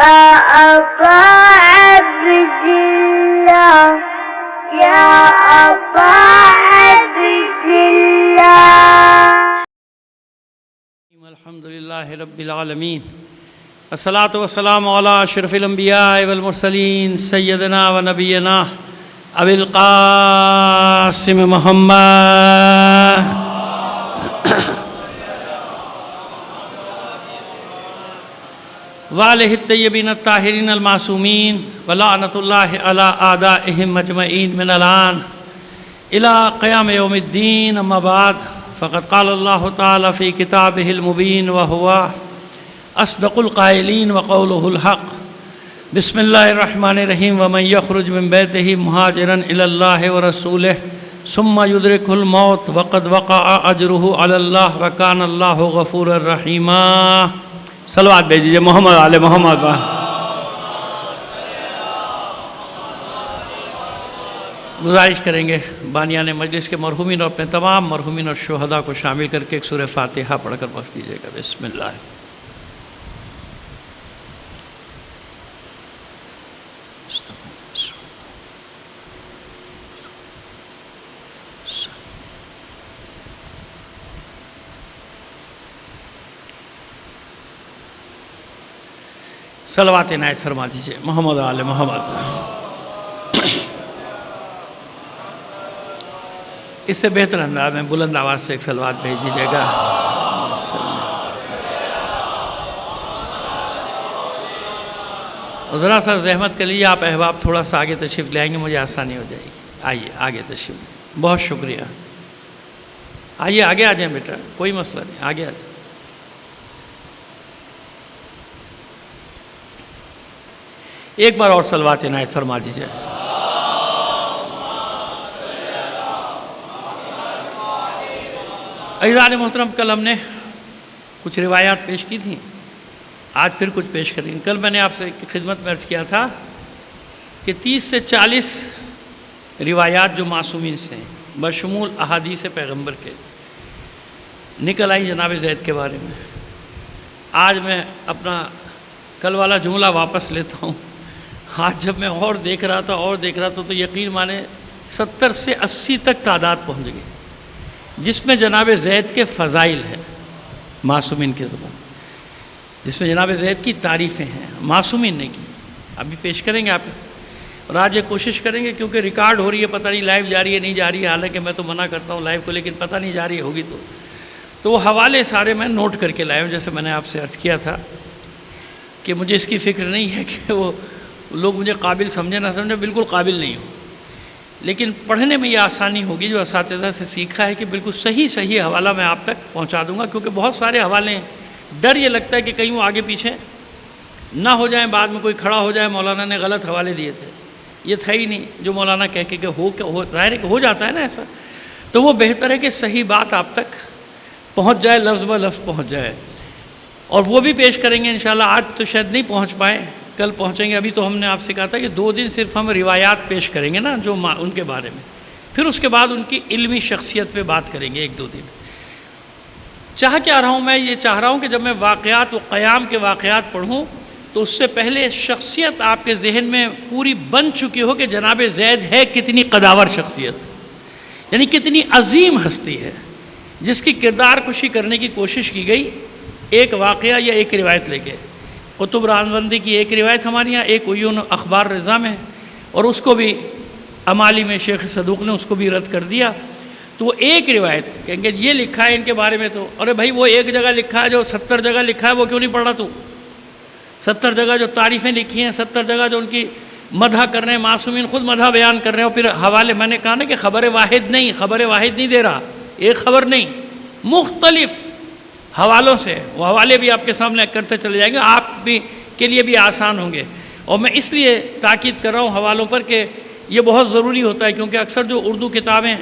أبا عبد الله يا أبا عبد الله. الحمد لله رب العالمين الصلاة والسلام على أشرف الأنبياء والمرسلين سيدنا ونبينا أبي القاسم محمد وآلہ الطیبین الطاہرین المعصومین ولعنۃ اللہ علی اعدائهم اجمعین من الآن إلى قیام یوم الدین. اما بعد فقد قال اللہ تعالی فی کتابہ المبین وہو اصدق القائلین وقولہ الحق. بسم اللہ الرحمن الرحیم. ومن یخرج من بیتہ مہاجرا الی اللہ ورسولہ ثم یدرکہ الموت وقد وقع اجرہ علی اللہ وکان اللہ غفورا رحیما. صلوات بھیج دیجیے محمد علیہ محمد. گزارش کریں گے بانیان مجلس کے مرحومین اور اپنے تمام مرحومین اور شہداء کو شامل کر کے ایک سورہ فاتحہ پڑھ کر بخش دیجیے گا. بسم اللہ. صلوات عنایت فرما دیجیے محمد علیہ محمد. اس سے بہتر انداز میں بلند آواز سے ایک صلوات بھیج دیجیے گا. ذرا سا زحمت کر لیجیے آپ احباب, تھوڑا سا آگے تشریف لے آئیں گے مجھے آسانی ہو جائے گی. آئیے آگے تشریف لیں. بہت شکریہ. آئیے آگے آ جائیں بیٹا, کوئی مسئلہ نہیں, آگے آ جائیں. ایک بار اور صلوات عنایت فرما دیجیے. عزیزان محترم, کل ہم نے کچھ روایات پیش کی تھیں, آج پھر کچھ پیش کریں گے. کل میں نے آپ سے خدمت میں عرض کیا تھا کہ 30 سے 40 روایات جو معصومین سے ہیں بشمول احادیث پیغمبر کے نکل آئی جناب زید کے بارے میں. آج میں اپنا کل والا جملہ واپس لیتا ہوں. آج جب میں اور دیکھ رہا تھا تو یقین مانے 70 سے 80 تک تعداد پہنچ گئی جس میں جناب زید کے فضائل ہیں معصومین کے زبان, جس میں جناب زید کی تعریفیں ہیں معصومین نے کی. ابھی پیش کریں گے آپ, اور آج یہ کوشش کریں گے کیونکہ ریکارڈ ہو رہی ہے, پتہ نہیں لائیو جاری ہے نہیں جا رہی ہے, حالانکہ میں تو منع کرتا ہوں لائیو کو, لیکن پتہ نہیں جاری ہوگی تو وہ حوالے سارے میں نوٹ کر کے لائے ہوں. جیسے میں نے آپ سے عرض کیا تھا کہ مجھے اس کی فکر نہیں ہے کہ وہ لوگ مجھے قابل سمجھے نہ سمجھے, بالکل قابل نہیں ہوں, لیکن پڑھنے میں یہ آسانی ہوگی جو اساتذہ سے سیکھا ہے کہ بالکل صحیح حوالہ میں آپ تک پہنچا دوں گا. کیونکہ بہت سارے حوالے ہیں, ڈر یہ لگتا ہے کہ کہیں وہ آگے پیچھے نہ ہو جائیں, بعد میں کوئی کھڑا ہو جائے مولانا نے غلط حوالے دیے تھے, یہ تھا ہی نہیں جو مولانا کہہ کے ظاہر ہے کہ ہو جاتا ہے نا ایسا. تو وہ بہتر ہے کہ صحیح بات آپ تک پہنچ جائے, لفظ بہ لفظ پہنچ جائے, اور وہ بھی پیش کریں گے انشاءاللہ. آج تو شاید نہیں پہنچ پائے, کل پہنچیں گے. ابھی تو ہم نے آپ سے کہا تھا کہ 2 دن صرف ہم روایات پیش کریں گے نا جو ان کے بارے میں, پھر اس کے بعد ان کی علمی شخصیت پہ بات کریں گے 1-2 دن. چاہ کیا رہا ہوں میں, یہ چاہ رہا ہوں کہ جب میں واقعات و قیام کے واقعات پڑھوں تو اس سے پہلے شخصیت آپ کے ذہن میں پوری بن چکی ہو کہ جناب زید ہے کتنی قداور شخصیت, یعنی کتنی عظیم ہستی ہے جس کی کردار کشی کرنے کی کوشش کی گئی. ایک واقعہ یا ایک روایت لے کے, قطب رانوندی کی ایک روایت ہمارے یہاں, ایک عیون اخبار رضا میں, اور اس کو بھی امالی میں شیخ صدوق نے اس کو بھی رد کر دیا. تو وہ ایک روایت کہیں گے یہ لکھا ہے ان کے بارے میں, تو ارے بھائی وہ ایک جگہ لکھا ہے, جو 70 جگہ لکھا ہے وہ کیوں نہیں پڑھ رہا تو؟ 70 جگہ جو تعریفیں لکھی ہیں, 70 جگہ جو ان کی مدح کر رہے ہیں, معصومین خود مدح بیان کر رہے ہیں, اور پھر حوالے میں نے کہا نا کہ خبر واحد نہیں دے رہا, ایک خبر نہیں, مختلف حوالوں سے وہ حوالے بھی آپ کے سامنے کرتے چلے جائیں گے, آپ بھی کے لیے بھی آسان ہوں گے. اور میں اس لیے تاکید کر رہا ہوں حوالوں پر کہ یہ بہت ضروری ہوتا ہے, کیونکہ اکثر جو اردو کتابیں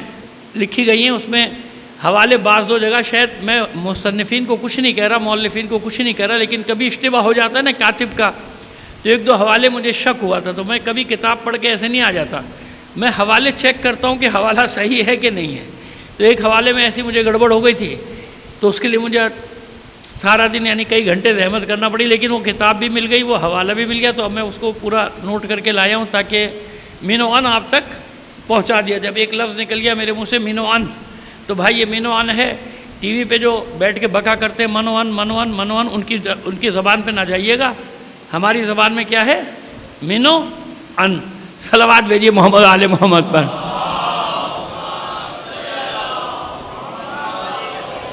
لکھی گئی ہیں اس میں حوالے بعض 2 جگہ, شاید میں مصنفین کو کچھ نہیں کہہ رہا, مؤلفین کو کچھ نہیں کہہ رہا, لیکن کبھی اشتباہ ہو جاتا ہے نا کاتب کا, تو 1-2 حوالے مجھے شک ہوا تھا, تو میں کبھی کتاب پڑھ کے ایسے نہیں آ جاتا, میں حوالے چیک کرتا ہوں کہ حوالہ صحیح ہے کہ نہیں ہے. تو ایک حوالے میں ایسی مجھے گڑبڑ ہو گئی تھی, تو اس کے لیے مجھے سارا دن یعنی کئی گھنٹے زحمت کرنا پڑی، لیکن وہ کتاب بھی مل گئی، وہ حوالہ بھی مل گیا، تو اب میں اس کو پورا نوٹ کر کے لایا ہوں تاکہ مینو ان آپ تک پہنچا دیا۔ جب ایک لفظ نکل گیا میرے منہ سے مینو ان، تو بھائی یہ مینو ان ہے۔ ٹی وی پہ جو بیٹھ کے بکا کرتے ہیں منو ان منو ان منو ان، ان کی زبان پہ نہ جائیے گا، ہماری زبان میں کیا ہے؟ مینو ان۔ صلوات بھیجیے محمد آل محمد پر۔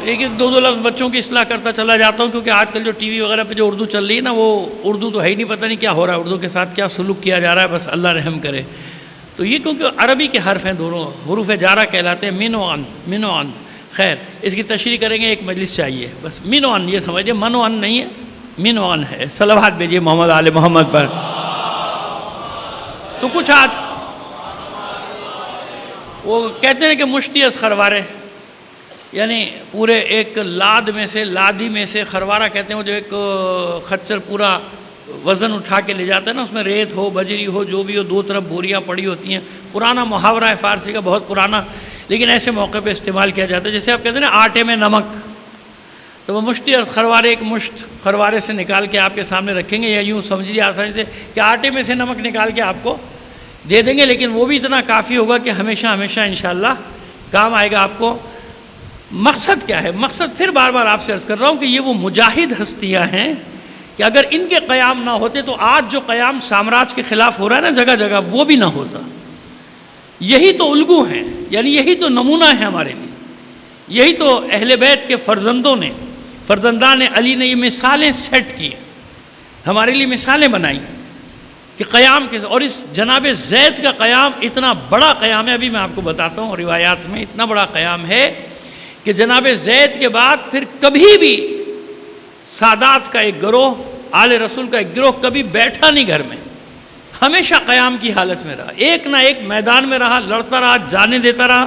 ایک ایک دو لفظ بچوں کی اصلاح کرتا چلا جاتا ہوں، کیونکہ آج کل جو ٹی وی وغیرہ پہ جو اردو چل رہی ہے نا، وہ اردو تو ہے ہی نہیں، پتہ نہیں کیا ہو رہا ہے، اردو کے ساتھ کیا سلوک کیا جا رہا ہے، بس اللہ رحم کرے۔ تو یہ کیونکہ عربی کے حرف ہیں، دونوں حروف جارہ کہلاتے ہیں، مینو ان مینو ان۔ خیر اس کی تشریح کریں گے، ایک مجلس چاہیے، بس مینو ان یہ سمجھیے، منو ان نہیں ہے، مینو ان ہے۔ صلوات بھیجیے محمد آل محمد پر۔ تو کچھ آج وہ کہتے ہیں کہ مشتی از خروارے، یعنی پورے ایک لاد میں سے، لادی میں سے، خروارہ کہتے ہیں وہ جو ایک خچر پورا وزن اٹھا کے لے جاتا ہے نا، اس میں ریت ہو بجری ہو جو بھی ہو، دو طرف بوریاں پڑی ہوتی ہیں۔ پرانا محاورہ ہے فارسی کا، بہت پرانا، لیکن ایسے موقع پہ استعمال کیا جاتا ہے۔ جیسے آپ کہتے ہیں نا آٹے میں نمک، تو وہ مشتی اور خروارے ایک مشت خروارے سے نکال کے آپ کے سامنے رکھیں گے، یا یوں سمجھیے آسانی سے کہ آٹے میں سے نمک نکال کے آپ کو دے دیں گے، لیکن وہ بھی اتنا کافی ہوگا کہ ہمیشہ ہمیشہ انشاءاللہ کام آئے گا آپ کو۔ مقصد کیا ہے؟ مقصد پھر بار بار آپ سے عرض کر رہا ہوں کہ یہ وہ مجاہد ہستیاں ہیں کہ اگر ان کے قیام نہ ہوتے تو آج جو قیام سامراج کے خلاف ہو رہا ہے نا جگہ جگہ، وہ بھی نہ ہوتا۔ یہی تو الگو ہیں، یعنی یہی تو نمونہ ہے ہمارے لیے، یہی تو اہل بیت کے فرزندوں نے، فرزندان علی نے یہ مثالیں سیٹ کی ہیں، ہمارے لیے مثالیں بنائی کہ قیام کے، اور اس جناب زید کا قیام اتنا بڑا قیام ہے، ابھی میں آپ کو بتاتا ہوں روایات میں، اتنا بڑا قیام ہے کہ جناب زید کے بعد پھر کبھی بھی سادات کا ایک گروہ، آل رسول کا ایک گروہ کبھی بیٹھا نہیں گھر میں، ہمیشہ قیام کی حالت میں رہا، ایک نہ ایک میدان میں رہا، لڑتا رہا، جانے دیتا رہا،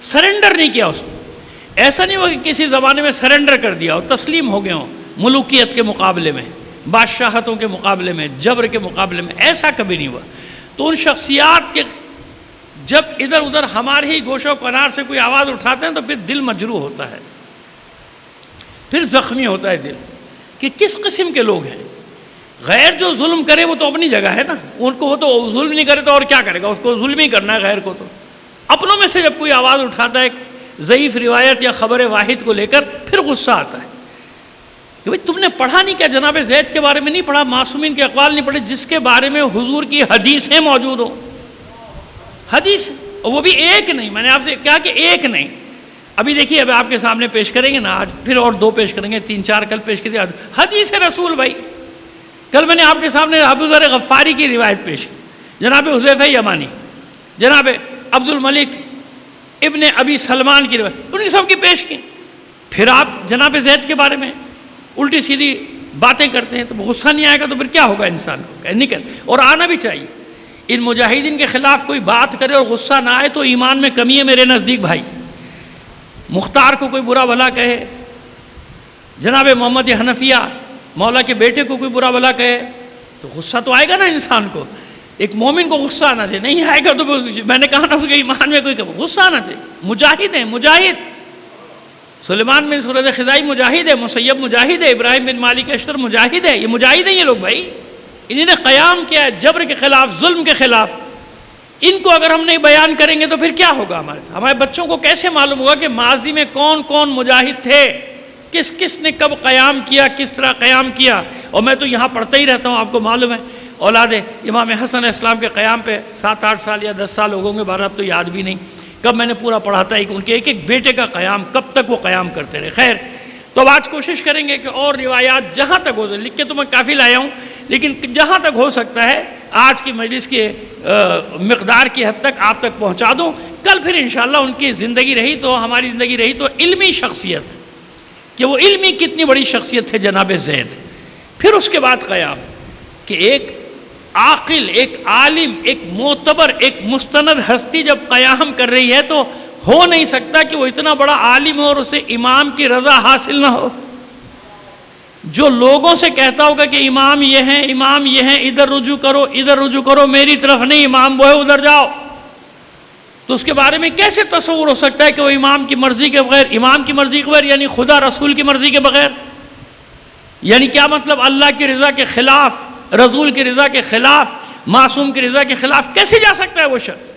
سرنڈر نہیں کیا اس نے۔ ایسا نہیں ہوا کہ کسی زمانے میں سرنڈر کر دیا ہو، تسلیم ہو گئے ہوں ملوکیت کے مقابلے میں، بادشاہتوں کے مقابلے میں، جبر کے مقابلے میں، ایسا کبھی نہیں ہوا۔ تو ان شخصیات کے جب ادھر ادھر ہمارے ہی گوشہ و کنار سے کوئی آواز اٹھاتے ہیں تو پھر دل مجروح ہوتا ہے، پھر زخمی ہوتا ہے دل کہ کس قسم کے لوگ ہیں۔ غیر جو ظلم کرے وہ تو اپنی جگہ ہے نا، ان کو وہ تو ظلم نہیں کرے تو اور کیا کرے گا، اس کو ظلم ہی کرنا ہے غیر کو۔ تو اپنوں میں سے جب کوئی آواز اٹھاتا ہے ضعیف روایت یا خبر واحد کو لے کر، پھر غصہ آتا ہے کہ بھئی تم نے پڑھا نہیں کیا، جناب زید کے بارے میں نہیں پڑھا، معصومین کے اقوال نہیں پڑھے، جس کے بارے میں حضور کی حدیثیں موجود ہوں، حدیث، اور وہ بھی ایک نہیں، میں نے آپ سے کہا کہ ایک نہیں۔ ابھی دیکھیے اب آپ کے سامنے پیش کریں گے نا، آج پھر اور دو پیش کریں گے، 3-4 کل پیش کر حدیث رسول۔ بھائی کل میں نے آپ کے سامنے ابو ذر غفاری کی روایت پیش کی، جناب حذیفہ یمانی، جناب عبد الملک ابن ابی سلمان کی روایت، ان سب کی پیش کی۔ پھر آپ جناب زید کے بارے میں الٹی سیدھی باتیں کرتے ہیں، تو غصہ نہیں آئے گا تو پھر کیا ہوگا انسان کو؟ نہیں کر، اور آنا بھی چاہیے۔ ان مجاہدین کے خلاف کوئی بات کرے اور غصہ نہ آئے تو ایمان میں کمی ہے میرے نزدیک بھائی۔ مختار کو کوئی برا بھلا کہے، جناب محمد حنفیہ مولا کے بیٹے کو کوئی برا بھلا کہے تو غصہ تو آئے گا نا انسان کو۔ ایک مومن کو غصہ آنا چاہیے، نہیں آئے گا تو میں نے کہا نا اس کے ایمان میں کوئی غصہ آنا چاہیے۔ مجاہد ہیں، مجاہد، سلیمان بن سورۃ خزائی مجاہد ہے، مسیب مجاہد ہے، ابراہیم بن مالک اشتر مجاہد ہے، یہ مجاہد ہیں یہ لوگ بھائی، انہوں نے قیام کیا ہے جبر کے خلاف، ظلم کے خلاف۔ ان کو اگر ہم نہیں بیان کریں گے تو پھر کیا ہوگا ہمارے ساتھ؟ ہمارے بچوں کو کیسے معلوم ہوگا کہ ماضی میں کون کون مجاہد تھے، کس کس نے کب قیام کیا، کس طرح قیام کیا؟ اور میں تو یہاں پڑھتا ہی رہتا ہوں، آپ کو معلوم ہے اولاد امام حسن علیہ السلام کے قیام پہ 7-8 سال یا 10 سال ہو گئے، بارہ اب تو یاد بھی نہیں کب میں نے پورا پڑھا تھا، ان کے ایک ایک بیٹے کا قیام، کب تک وہ قیام کرتے رہے۔ خیر تو اب آج کوشش کریں گے کہ اور روایات جہاں تک ہو، لکھ کے تو میں کافی لایا ہوں، لیکن جہاں تک ہو سکتا ہے آج کی مجلس کے مقدار کی حد تک آپ تک پہنچا دوں۔ کل پھر انشاءاللہ ان کی زندگی رہی تو، ہماری زندگی رہی تو، علمی شخصیت کہ وہ علمی کتنی بڑی شخصیت تھے جناب زید۔ پھر اس کے بعد قیام کہ ایک عاقل، ایک عالم، ایک معتبر، ایک مستند ہستی جب قیام کر رہی ہے تو ہو نہیں سکتا کہ وہ اتنا بڑا عالم ہو اور اسے امام کی رضا حاصل نہ ہو۔ جو لوگوں سے کہتا ہوگا کہ امام یہ ہیں، امام یہ ہیں، ادھر رجوع کرو، ادھر رجوع کرو، میری طرف نہیں، امام وہ ہے ادھر جاؤ، تو اس کے بارے میں کیسے تصور ہو سکتا ہے کہ وہ امام کی مرضی کے بغیر، امام کی مرضی کے بغیر یعنی خدا رسول کی مرضی کے بغیر یعنی کیا مطلب؟ اللہ کی رضا کے خلاف، رسول کی رضا کے خلاف، معصوم کی رضا کے خلاف کیسے جا سکتا ہے وہ شخص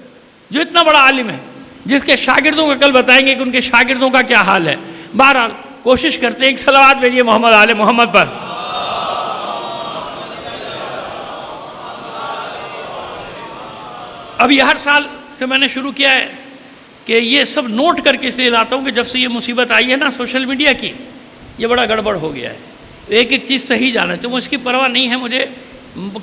جو اتنا بڑا عالم ہے، جس کے شاگردوں کا کل بتائیں گے کہ ان کے شاگردوں کا کیا حال ہے۔ بہرحال کوشش کرتے ہیں، ایک صلوات بھیجیے محمد آل محمد پر۔ اب یہ ہر سال سے میں نے شروع کیا ہے کہ یہ سب نوٹ کر کے اس لیے لاتا ہوں کہ جب سے یہ مصیبت آئی ہے نا سوشل میڈیا کی، یہ بڑا گڑبڑ ہو گیا ہے، ایک ایک چیز صحیح جانا چاہیے۔ اس کی پرواہ نہیں ہے مجھے،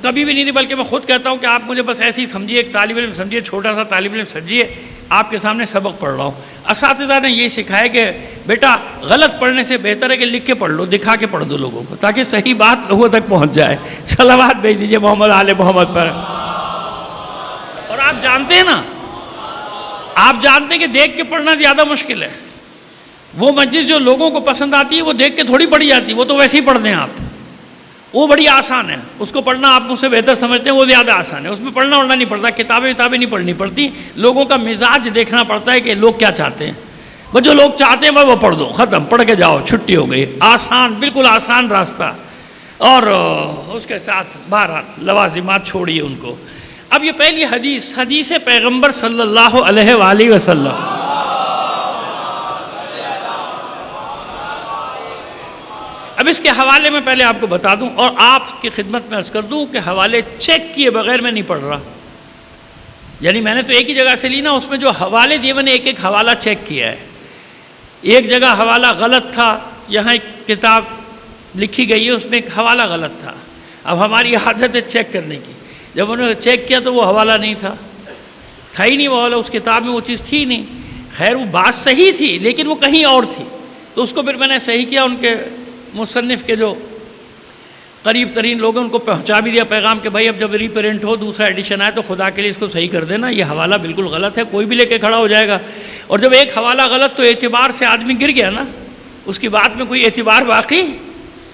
کبھی بھی نہیں، بلکہ میں خود کہتا ہوں کہ آپ مجھے بس ایسے ہی سمجھیے، ایک طالب علم سمجھیے، چھوٹا سا طالب علم سمجھیے، آپ کے سامنے سبق پڑھ رہا ہوں۔ اساتذہ نے یہ سکھایا کہ بیٹا غلط پڑھنے سے بہتر ہے کہ لکھ کے پڑھ لو، دکھا کے پڑھ دو لوگوں کو، تاکہ صحیح بات لوگوں تک پہنچ جائے۔ صلوات بھیج دیجیے محمد آل محمد پر۔ اور آپ جانتے ہیں نا، آپ جانتے ہیں کہ دیکھ کے پڑھنا زیادہ مشکل ہے۔ وہ مسجد جو لوگوں کو پسند آتی ہے وہ دیکھ کے تھوڑی پڑھی جاتی ہے، وہ تو ویسے ہی پڑھتے ہیں آپ، وہ بڑی آسان ہے، اس کو پڑھنا آپ مجھ سے بہتر سمجھتے ہیں، وہ زیادہ آسان ہے، اس میں پڑھنا اڑنا نہیں پڑتا، کتابیں نہیں پڑھنی پڑتی، لوگوں کا مزاج دیکھنا پڑتا ہے کہ لوگ کیا چاہتے ہیں، وہ جو لوگ چاہتے ہیں وہ پڑھ دو، ختم، پڑھ کے جاؤ، چھٹی ہو گئی، آسان، بالکل آسان راستہ۔ اور اس کے ساتھ بہرحال لوازمات چھوڑیے ان کو۔ اب یہ پہلی حدیث پیغمبر صلی اللہ علیہ وآلہ وسلم۔ اب اس کے حوالے میں پہلے آپ کو بتا دوں اور آپ کی خدمت میں عرض کر دوں کہ حوالے چیک کیے بغیر میں نہیں پڑھ رہا، یعنی میں نے تو ایک ہی جگہ سے لی نا، اس میں جو حوالے دیے میں نے ایک ایک حوالہ چیک کیا ہے۔ ایک جگہ حوالہ غلط تھا، یہاں ایک کتاب لکھی گئی ہے اس میں ایک حوالہ غلط تھا۔ اب ہماری عادت ہے چیک کرنے کی، جب انہوں نے چیک کیا تو وہ حوالہ نہیں تھا ہی نہیں، وہ حوالہ اس کتاب میں وہ چیز تھی نہیں۔ خیر وہ بات صحیح تھی لیکن وہ کہیں اور تھی، تو اس کو پھر میں نے صحیح کیا، ان کے مصنف کے جو قریب ترین لوگ ہیں ان کو پہنچا بھی دیا پیغام کہ بھائی اب جب ری پرنٹ ہو، دوسرا ایڈیشن آئے تو خدا کے لیے اس کو صحیح کر دینا، یہ حوالہ بالکل غلط ہے، کوئی بھی لے کے کھڑا ہو جائے گا۔ اور جب ایک حوالہ غلط تو اعتبار سے آدمی گر گیا نا، اس کی بات میں کوئی اعتبار باقی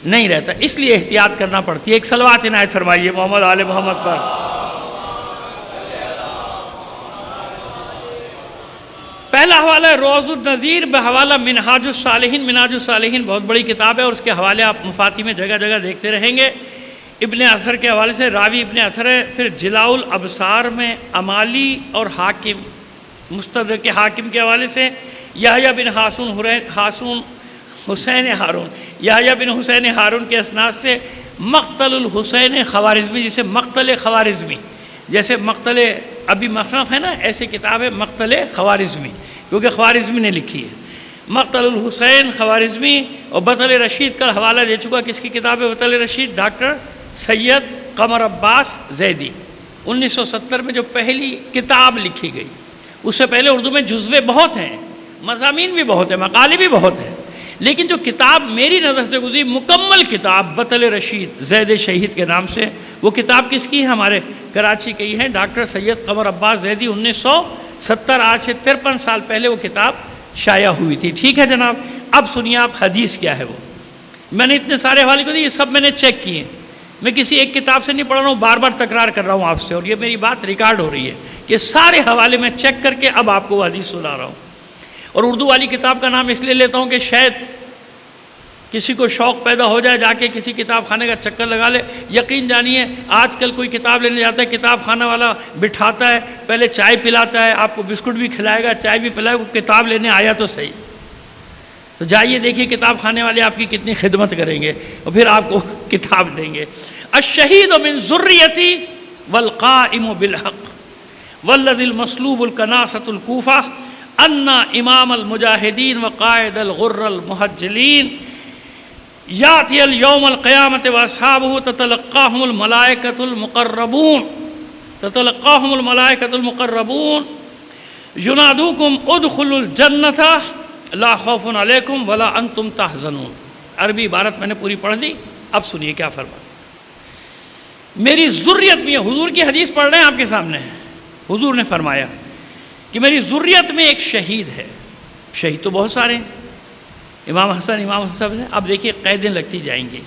نہیں رہتا، اس لیے احتیاط کرنا پڑتی ہے۔ ایک صلوات عنایت فرمائیے محمد آل محمد پر۔ پہلا حوالہ ہے روض النظیر بحوالہ منہاج الصالحین۔ منہاج الصالحین بہت بڑی کتاب ہے اور اس کے حوالے آپ مفاتی میں جگہ جگہ دیکھتے رہیں گے۔ ابن اثر کے حوالے سے راوی ابن اثر ہے، پھر جلاء الابصار میں امالی اور حاکم، مستدرک کے حاکم کے حوالے سے یحییٰ بن حسین ہارون، یحییٰ بن حسین ہارون کے اسناد سے مقتل الحسین خوارزمی، جسے مقتل خوارزمی، جیسے مقتل ابی مخنف ہے نا، ایسے کتاب ہے مقتل خوارزمی، کیونکہ خوارزمی نے لکھی ہے۔ مقتل الحسین خوارزمی اور بطل رشید کا حوالہ دے چکا، کس کی کتاب ہے بطل رشید؟ ڈاکٹر سید قمر عباس زیدی، 1970 میں جو پہلی کتاب لکھی گئی، اس سے پہلے اردو میں جزوے بہت ہیں، مضامین بھی بہت ہیں، مقالے بھی بہت ہیں، لیکن جو کتاب میری نظر سے گزری مکمل کتاب بطل رشید زید شہید کے نام سے، وہ کتاب کس کی ہے؟ ہمارے کراچی کی ہے، ڈاکٹر سید قمر عباس زیدی، 1970، آج سے 53 سال پہلے وہ کتاب شائع ہوئی تھی۔ ٹھیک ہے جناب، اب سنیے آپ حدیث کیا ہے وہ۔ میں نے اتنے سارے حوالے کو دی، یہ سب میں نے چیک کیے، میں کسی ایک کتاب سے نہیں پڑھ رہا ہوں، بار بار تکرار کر رہا ہوں آپ سے، اور یہ میری بات ریکارڈ ہو رہی ہے کہ سارے حوالے میں چیک کر کے اب آپ کو وہ حدیث سنا رہا ہوں۔ اور اردو والی کتاب کا نام اس لیے لیتا ہوں کہ شاید کسی کو شوق پیدا ہو جائے، جا کے کسی کتاب خانے کا چکر لگا لے۔ یقین جانیے آج کل کوئی کتاب لینے جاتا ہے، کتاب خانہ والا بٹھاتا ہے، پہلے چائے پلاتا ہے، آپ کو بسکٹ بھی کھلائے گا، چائے بھی پلائے گا، کتاب لینے آیا تو صحیح۔ تو جائیے دیکھیے کتاب خانے والے آپ کی کتنی خدمت کریں گے اور پھر آپ کو کتاب دیں گے۔ الشہید من ذریتی والقائم بالحق والذی المصلوب الکناسۃ الکوفہ ان امام المجاہدین وقائد الغر المحجلین یاتی اليوم القیامت واصحابہ تتلقاہم الملائکۃ المقربون ینادوکم ادخلوا الجنۃ لا خوف علیکم ولا انتم تحزنون۔ عربی عبارت میں نے پوری پڑھ دی، اب سنیے کیا فرمایا۔ میری ذریت میں، حضور کی حدیث پڑھ رہے ہیں آپ کے سامنے، حضور نے فرمایا کہ میری ذریت میں ایک شہید ہے۔ شہید تو بہت سارے ہیں، امام حسن صاحب نے، اب دیکھیے قیدیں لگتی جائیں گی۔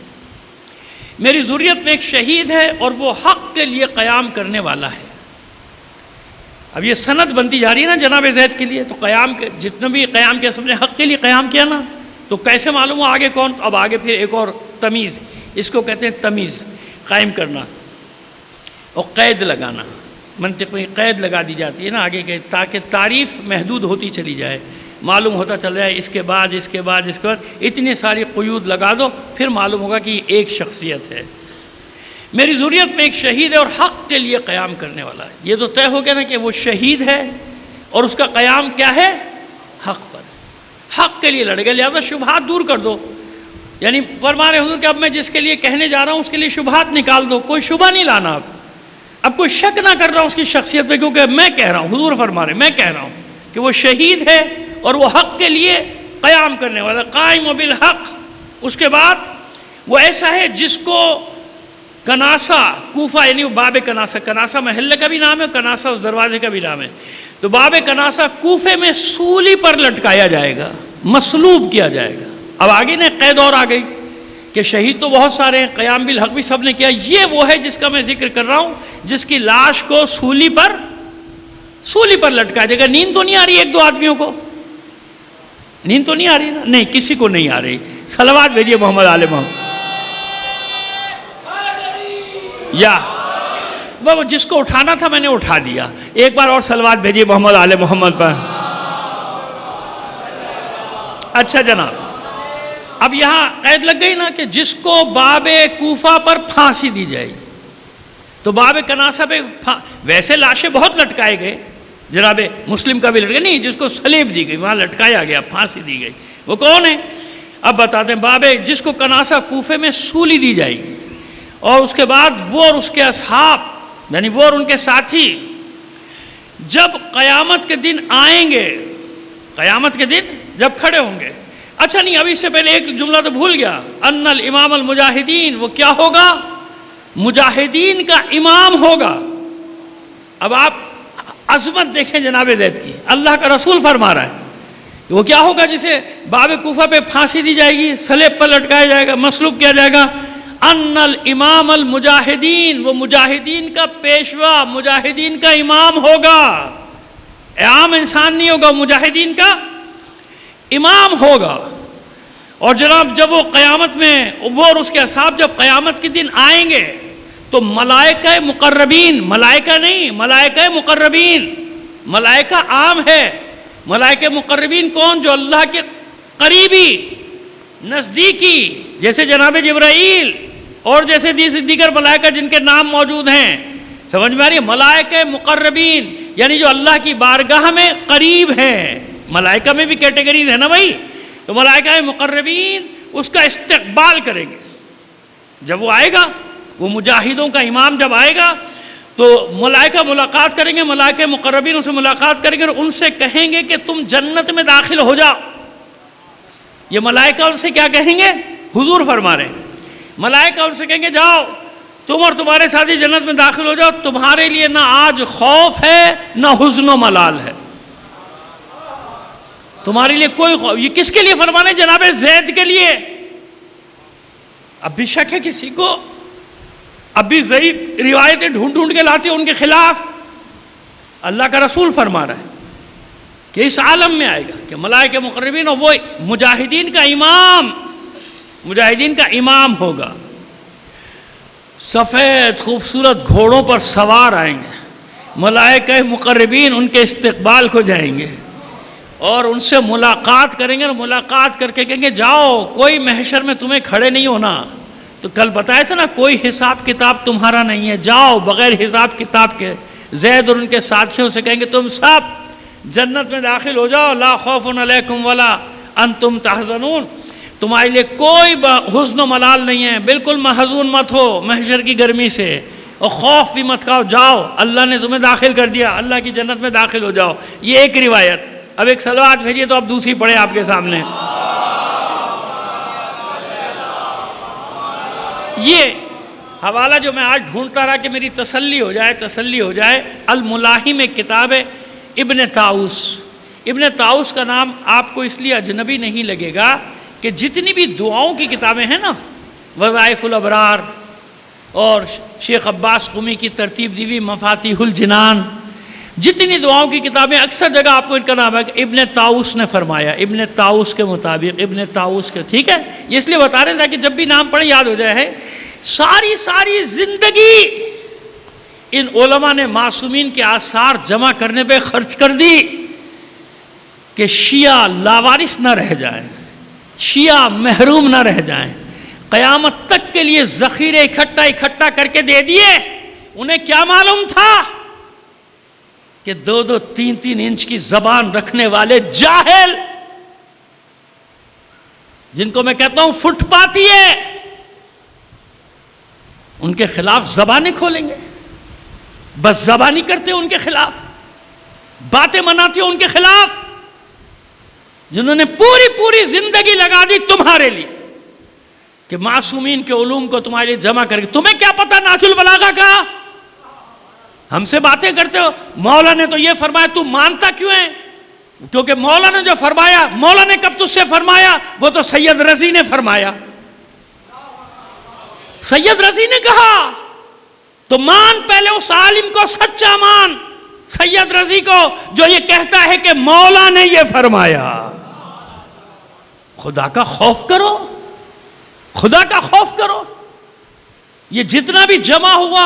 میری ذریت میں ایک شہید ہے اور وہ حق کے لیے قیام کرنے والا ہے۔ اب یہ سند بنتی جا رہی ہے نا جناب زید کے لیے، تو قیام کے جتنے بھی قیام کے سب نے حق کے لیے قیام کیا نا، تو کیسے معلوم ہو آگے کون؟ اب آگے پھر ایک اور تمیز، اس کو کہتے ہیں تمیز قائم کرنا، اور قید لگانا، منطق میں قید لگا دی جاتی ہے نا آگے کے، تاکہ تعریف محدود ہوتی چلی جائے، معلوم ہوتا چل جائے اس کے بعد اس کے بعد اس کے بعد اتنی ساری قیود لگا دو، پھر معلوم ہوگا کہ یہ ایک شخصیت ہے۔ میری ذریت میں ایک شہید ہے اور حق کے لیے قیام کرنے والا ہے۔ یہ تو طے ہو گیا نا کہ وہ شہید ہے اور اس کا قیام کیا ہے؟ حق پر، حق کے لیے لڑے گا، لہذا شبہات دور کر دو۔ یعنی فرما رہے حضور کہ اب میں جس کے لیے کہنے جا رہا ہوں اس کے لیے شبہات نکال دو، کوئی شبہ نہیں لانا، اب کوئی شک نہ کر رہا ہوں اس کی شخصیت پہ، کیونکہ میں کہہ رہا ہوں، حضور فرما رہے میں کہہ رہا ہوں کہ وہ شہید ہے اور وہ حق کے لیے قیام کرنے والا، قائم و بالحق۔ اس کے بعد وہ ایسا ہے جس کو کناسہ کوفہ، یعنی وہ باب کناسہ، کناسہ محلے کا بھی نام ہے، کناسہ اس دروازے کا بھی نام ہے، تو باب کناسہ کوفے میں سولی پر لٹکایا جائے گا، مصلوب کیا جائے گا۔ اب آگے نے قید اور آ گئی کہ شہید تو بہت سارے ہیں، قیام بالحق بھی سب نے کیا، یہ وہ ہے جس کا میں ذکر کر رہا ہوں، جس کی لاش کو سولی پر لٹکایا جائے گا۔ نیند تو نہیں آ رہی ایک دو آدمیوں کو؟ نیند تو نہیں آ رہی نا؟ نہیں، کسی کو نہیں آ رہی۔ صلوات بھیجیے محمد آل محمد۔ یا وہ جس کو اٹھانا تھا میں نے اٹھا دیا، ایک بار اور صلوات بھیجیے محمد آل محمد پر۔ اچھا جناب، اب یہاں قید لگ گئی نا کہ جس کو باب کوفہ پر پھانسی دی جائے گی، تو باب کناسہ پہ ویسے لاشیں بہت لٹکائے گئے، جناب مسلم کا بھی لٹکا نہیں، جس کو صلیب دی گئی وہاں لٹکایا گیا، پھانسی دی گئی، وہ کون ہے؟ اب بتاتے ہیں، باب جس کو کناسہ کوفے میں سولی دی جائے گی، اور اس کے بعد وہ اور اس کے اصحاب، یعنی وہ اور ان کے ساتھی جب قیامت کے دن آئیں گے، قیامت کے دن جب کھڑے ہوں گے۔ اچھا نہیں، ابھی اس سے پہلے ایک جملہ تو بھول گیا، ان الامام المجاہدین، وہ کیا ہوگا؟ مجاہدین کا امام ہوگا۔ اب آپ عظمت دیکھیں جناب زید کی، اللہ کا رسول فرما رہا ہے کہ وہ کیا ہوگا جسے باب کوفہ پہ پھانسی دی جائے گی، صلیب پر لٹکایا جائے گا، مصلوب کیا جائے گا۔ ان الامام المجاہدین، وہ مجاہدین کا پیشوا، مجاہدین کا امام ہوگا، عام انسان نہیں ہوگا، مجاہدین کا امام ہوگا۔ اور جناب جب وہ قیامت میں وہ اور اس کے اصحاب جب قیامت کے دن آئیں گے تو ملائکہ مقربین، ملائکہ نہیں، ملائکہ مقربین، ملائکہ عام ہے، ملائکہ مقربین کون؟ جو اللہ کے قریبی، نزدیکی، جیسے جناب جبرائیل اور جیسے دیگر ملائکہ جن کے نام موجود ہیں، سمجھ میں آ رہی ہے؟ ملائکہ مقربین یعنی جو اللہ کی بارگاہ میں قریب ہیں، ملائکہ میں بھی کیٹیگریز ہے نا بھائی، تو ملائکہ مقربین اس کا استقبال کریں گے جب وہ آئے گا، وہ مجاہدوں کا امام جب آئے گا تو ملائکہ ملاقات کریں گے، ملائکہ مقربین ان سے ملاقات کریں گے اور ان سے کہیں گے کہ تم جنت میں داخل ہو جاؤ۔ یہ ملائکہ ان سے کیا کہیں گے؟ حضور فرما رہے ہیں، ملائکہ ان سے کہیں گے جاؤ تم اور تمہارے ساتھی جنت میں داخل ہو جاؤ، تمہارے لیے نہ آج خوف ہے نہ حزن و ملال ہے، تمہارے لیے کوئی خوف۔ یہ کس کے لیے فرمانے ہیں؟ جناب زید کے لیے۔ اب بھی شک ہے کسی کو؟ اب بھی ضعیف روایتیں ڈھونڈ کے لاتے ہیں ان کے خلاف؟ اللہ کا رسول فرما رہا ہے کہ اس عالم میں آئے گا کہ ملائکہ مقربین اور وہ مجاہدین کا امام، مجاہدین کا امام ہوگا، سفید خوبصورت گھوڑوں پر سوار آئیں گے، ملائکہ مقربین ان کے استقبال کو جائیں گے اور ان سے ملاقات کریں گے، اور ملاقات کر کے کہیں گے جاؤ، کوئی محشر میں تمہیں کھڑے نہیں ہونا، تو کل بتایا تھا نا کوئی حساب کتاب تمہارا نہیں ہے، جاؤ بغیر حساب کتاب کے۔ زید اور ان کے ساتھیوں سے کہیں گے تم سب جنت میں داخل ہو جاؤ، لا خوف علیکم ولا انتم تحزنون، تمہارے لیے کوئی حزن و ملال نہیں ہے، بالکل محزون مت ہو محشر کی گرمی سے، اور خوف بھی مت کھاؤ، جاؤ اللہ نے تمہیں داخل کر دیا، اللہ کی جنت میں داخل ہو جاؤ۔ یہ ایک روایت۔ اب ایک صلوات بھیجیے تو اب دوسری پڑھیں آپ کے سامنے۔ یہ حوالہ جو میں آج ڈھونڈتا رہا کہ میری تسلی ہو جائے، الملاحم ایک کتاب ہے ابن طاؤس۔ ابن طاؤس کا نام آپ کو اس لیے اجنبی نہیں لگے گا کہ جتنی بھی دعاؤں کی کتابیں ہیں نا، وظائف الابرار اور شیخ عباس قمی کی ترتیب دی ہوئی مفاتیح الجنان، جتنی دعاؤں کی کتابیں اکثر جگہ آپ کو ان کا نام ہے کہ ابن طاؤس نے فرمایا، ابن طاؤس کے مطابق، ابن طاؤس کے، ٹھیک ہے، یہ اس لیے بتا رہے تھے کہ جب بھی نام پڑھے یاد ہو جائے. ساری زندگی ان علماء نے معصومین کے آثار جمع کرنے پہ خرچ کر دی کہ شیعہ لاوارث نہ رہ جائیں، شیعہ محروم نہ رہ جائیں. قیامت تک کے لیے ذخیرے اکٹھا کر کے دے دیے. انہیں کیا معلوم تھا کہ 2-2 3-3 انچ کی زبان رکھنے والے جاہل، جن کو میں کہتا ہوں فٹ پاتی ہے، ان کے خلاف زبانیں کھولیں گے، بس زبانی کرتے ان کے خلاف، باتیں مناتے ان کے خلاف، جنہوں نے پوری زندگی لگا دی تمہارے لیے کہ معصومین کے علوم کو تمہارے لیے جمع کر کے. تمہیں کیا پتا نہج البلاغہ کا؟ ہم سے باتیں کرتے ہو مولا نے تو یہ فرمایا، تو مانتا کیوں ہے؟ کیونکہ مولا نے جو فرمایا، مولا نے کب تجھ سے فرمایا؟ وہ تو سید رضی نے فرمایا، سید رضی نے کہا. تو مان پہلے اس عالم کو، سچا مان سید رضی کو جو یہ کہتا ہے کہ مولا نے یہ فرمایا. خدا کا خوف کرو، خدا کا خوف کرو. یہ جتنا بھی جمع ہوا،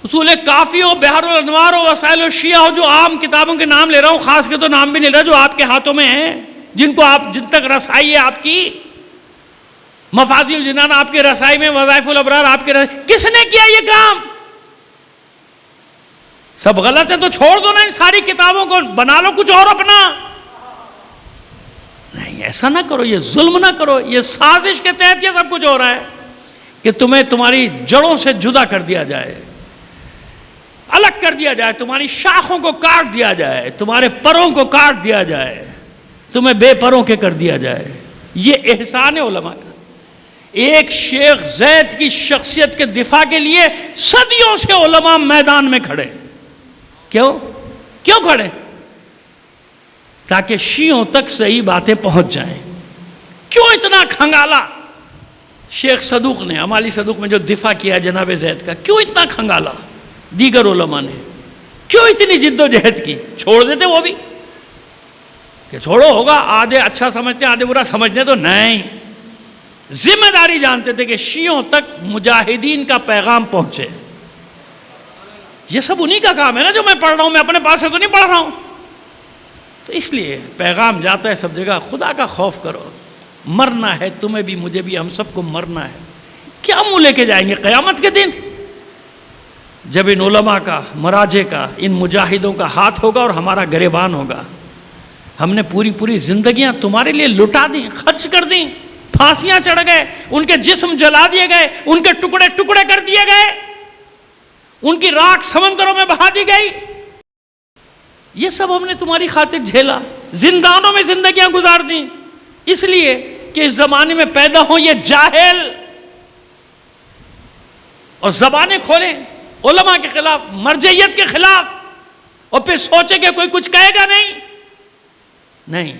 اصول کافی ہو، بحر الانوار ہو، وسائل الشیعہ ہو، جو عام کتابوں کے نام لے رہا ہوں، خاص کے تو نام بھی نہیں لے رہا، جو آپ کے ہاتھوں میں ہیں، جن تک رسائی ہے آپ کی، مفازی الجنان آپ کے رسائی میں، وظائف الابرار آپ کے رسائی. کس نے کیا یہ کام؟ سب غلط ہے تو چھوڑ دو نا ان ساری کتابوں کو، بنا لو کچھ اور اپنا. نہیں، ایسا نہ کرو، یہ ظلم نہ کرو. یہ سازش کے تحت یہ سب کچھ ہو رہا ہے کہ تمہیں تمہاری جڑوں سے جدا کر دیا جائے، الگ کر دیا جائے، تمہاری شاخوں کو کاٹ دیا جائے، تمہارے پروں کو کاٹ دیا جائے، تمہیں بے پروں کے کر دیا جائے. یہ احسان ہے علماء کا. ایک شیخ زید کی شخصیت کے دفاع کے لیے صدیوں سے علماء میدان میں کھڑے. کیوں کھڑے؟ تاکہ شیعوں تک صحیح باتیں پہنچ جائیں. کیوں اتنا کھنگالا شیخ صدوق نے، امالی صدوق میں جو دفاع کیا جناب زید کا، کیوں اتنا کھنگالا دیگر علماء نے؟ کیوں اتنی جد و جہد کی؟ چھوڑ دیتے وہ بھی کہ چھوڑو، ہوگا، آدھے اچھا سمجھتے آدھے برا سمجھتے. تو نہیں، ذمہ داری جانتے تھے کہ شیعوں تک مجاہدین کا پیغام پہنچے. یہ سب انہی کا کام ہے نا جو میں پڑھ رہا ہوں، میں اپنے پاس سے تو نہیں پڑھ رہا ہوں. تو اس لیے پیغام جاتا ہے سب جگہ. خدا کا خوف کرو. مرنا ہے تمہیں بھی، مجھے بھی، ہم سب کو مرنا ہے. کیا منہ لے کے جائیں گے قیامت کے دن، جب ان علماء کا، مراجع کا، ان مجاہدوں کا ہاتھ ہوگا اور ہمارا گریبان ہوگا. ہم نے پوری زندگیاں تمہارے لیے لٹا دیں، خرچ کر دیں، پھانسیاں چڑھ گئے، ان کے جسم جلا دیے گئے، ان کے ٹکڑے کر دیے گئے، ان کی راکھ سمندروں میں بہا دی گئی. یہ سب ہم نے تمہاری خاطر جھیلا. زندانوں میں زندگیاں گزار دیں اس لیے کہ اس زمانے میں پیدا ہوں یہ جاہل اور زبانیں کھولیں علماء کے خلاف، مرجعیت کے خلاف، اور پھر سوچے کہ کوئی کچھ کہے گا. نہیں،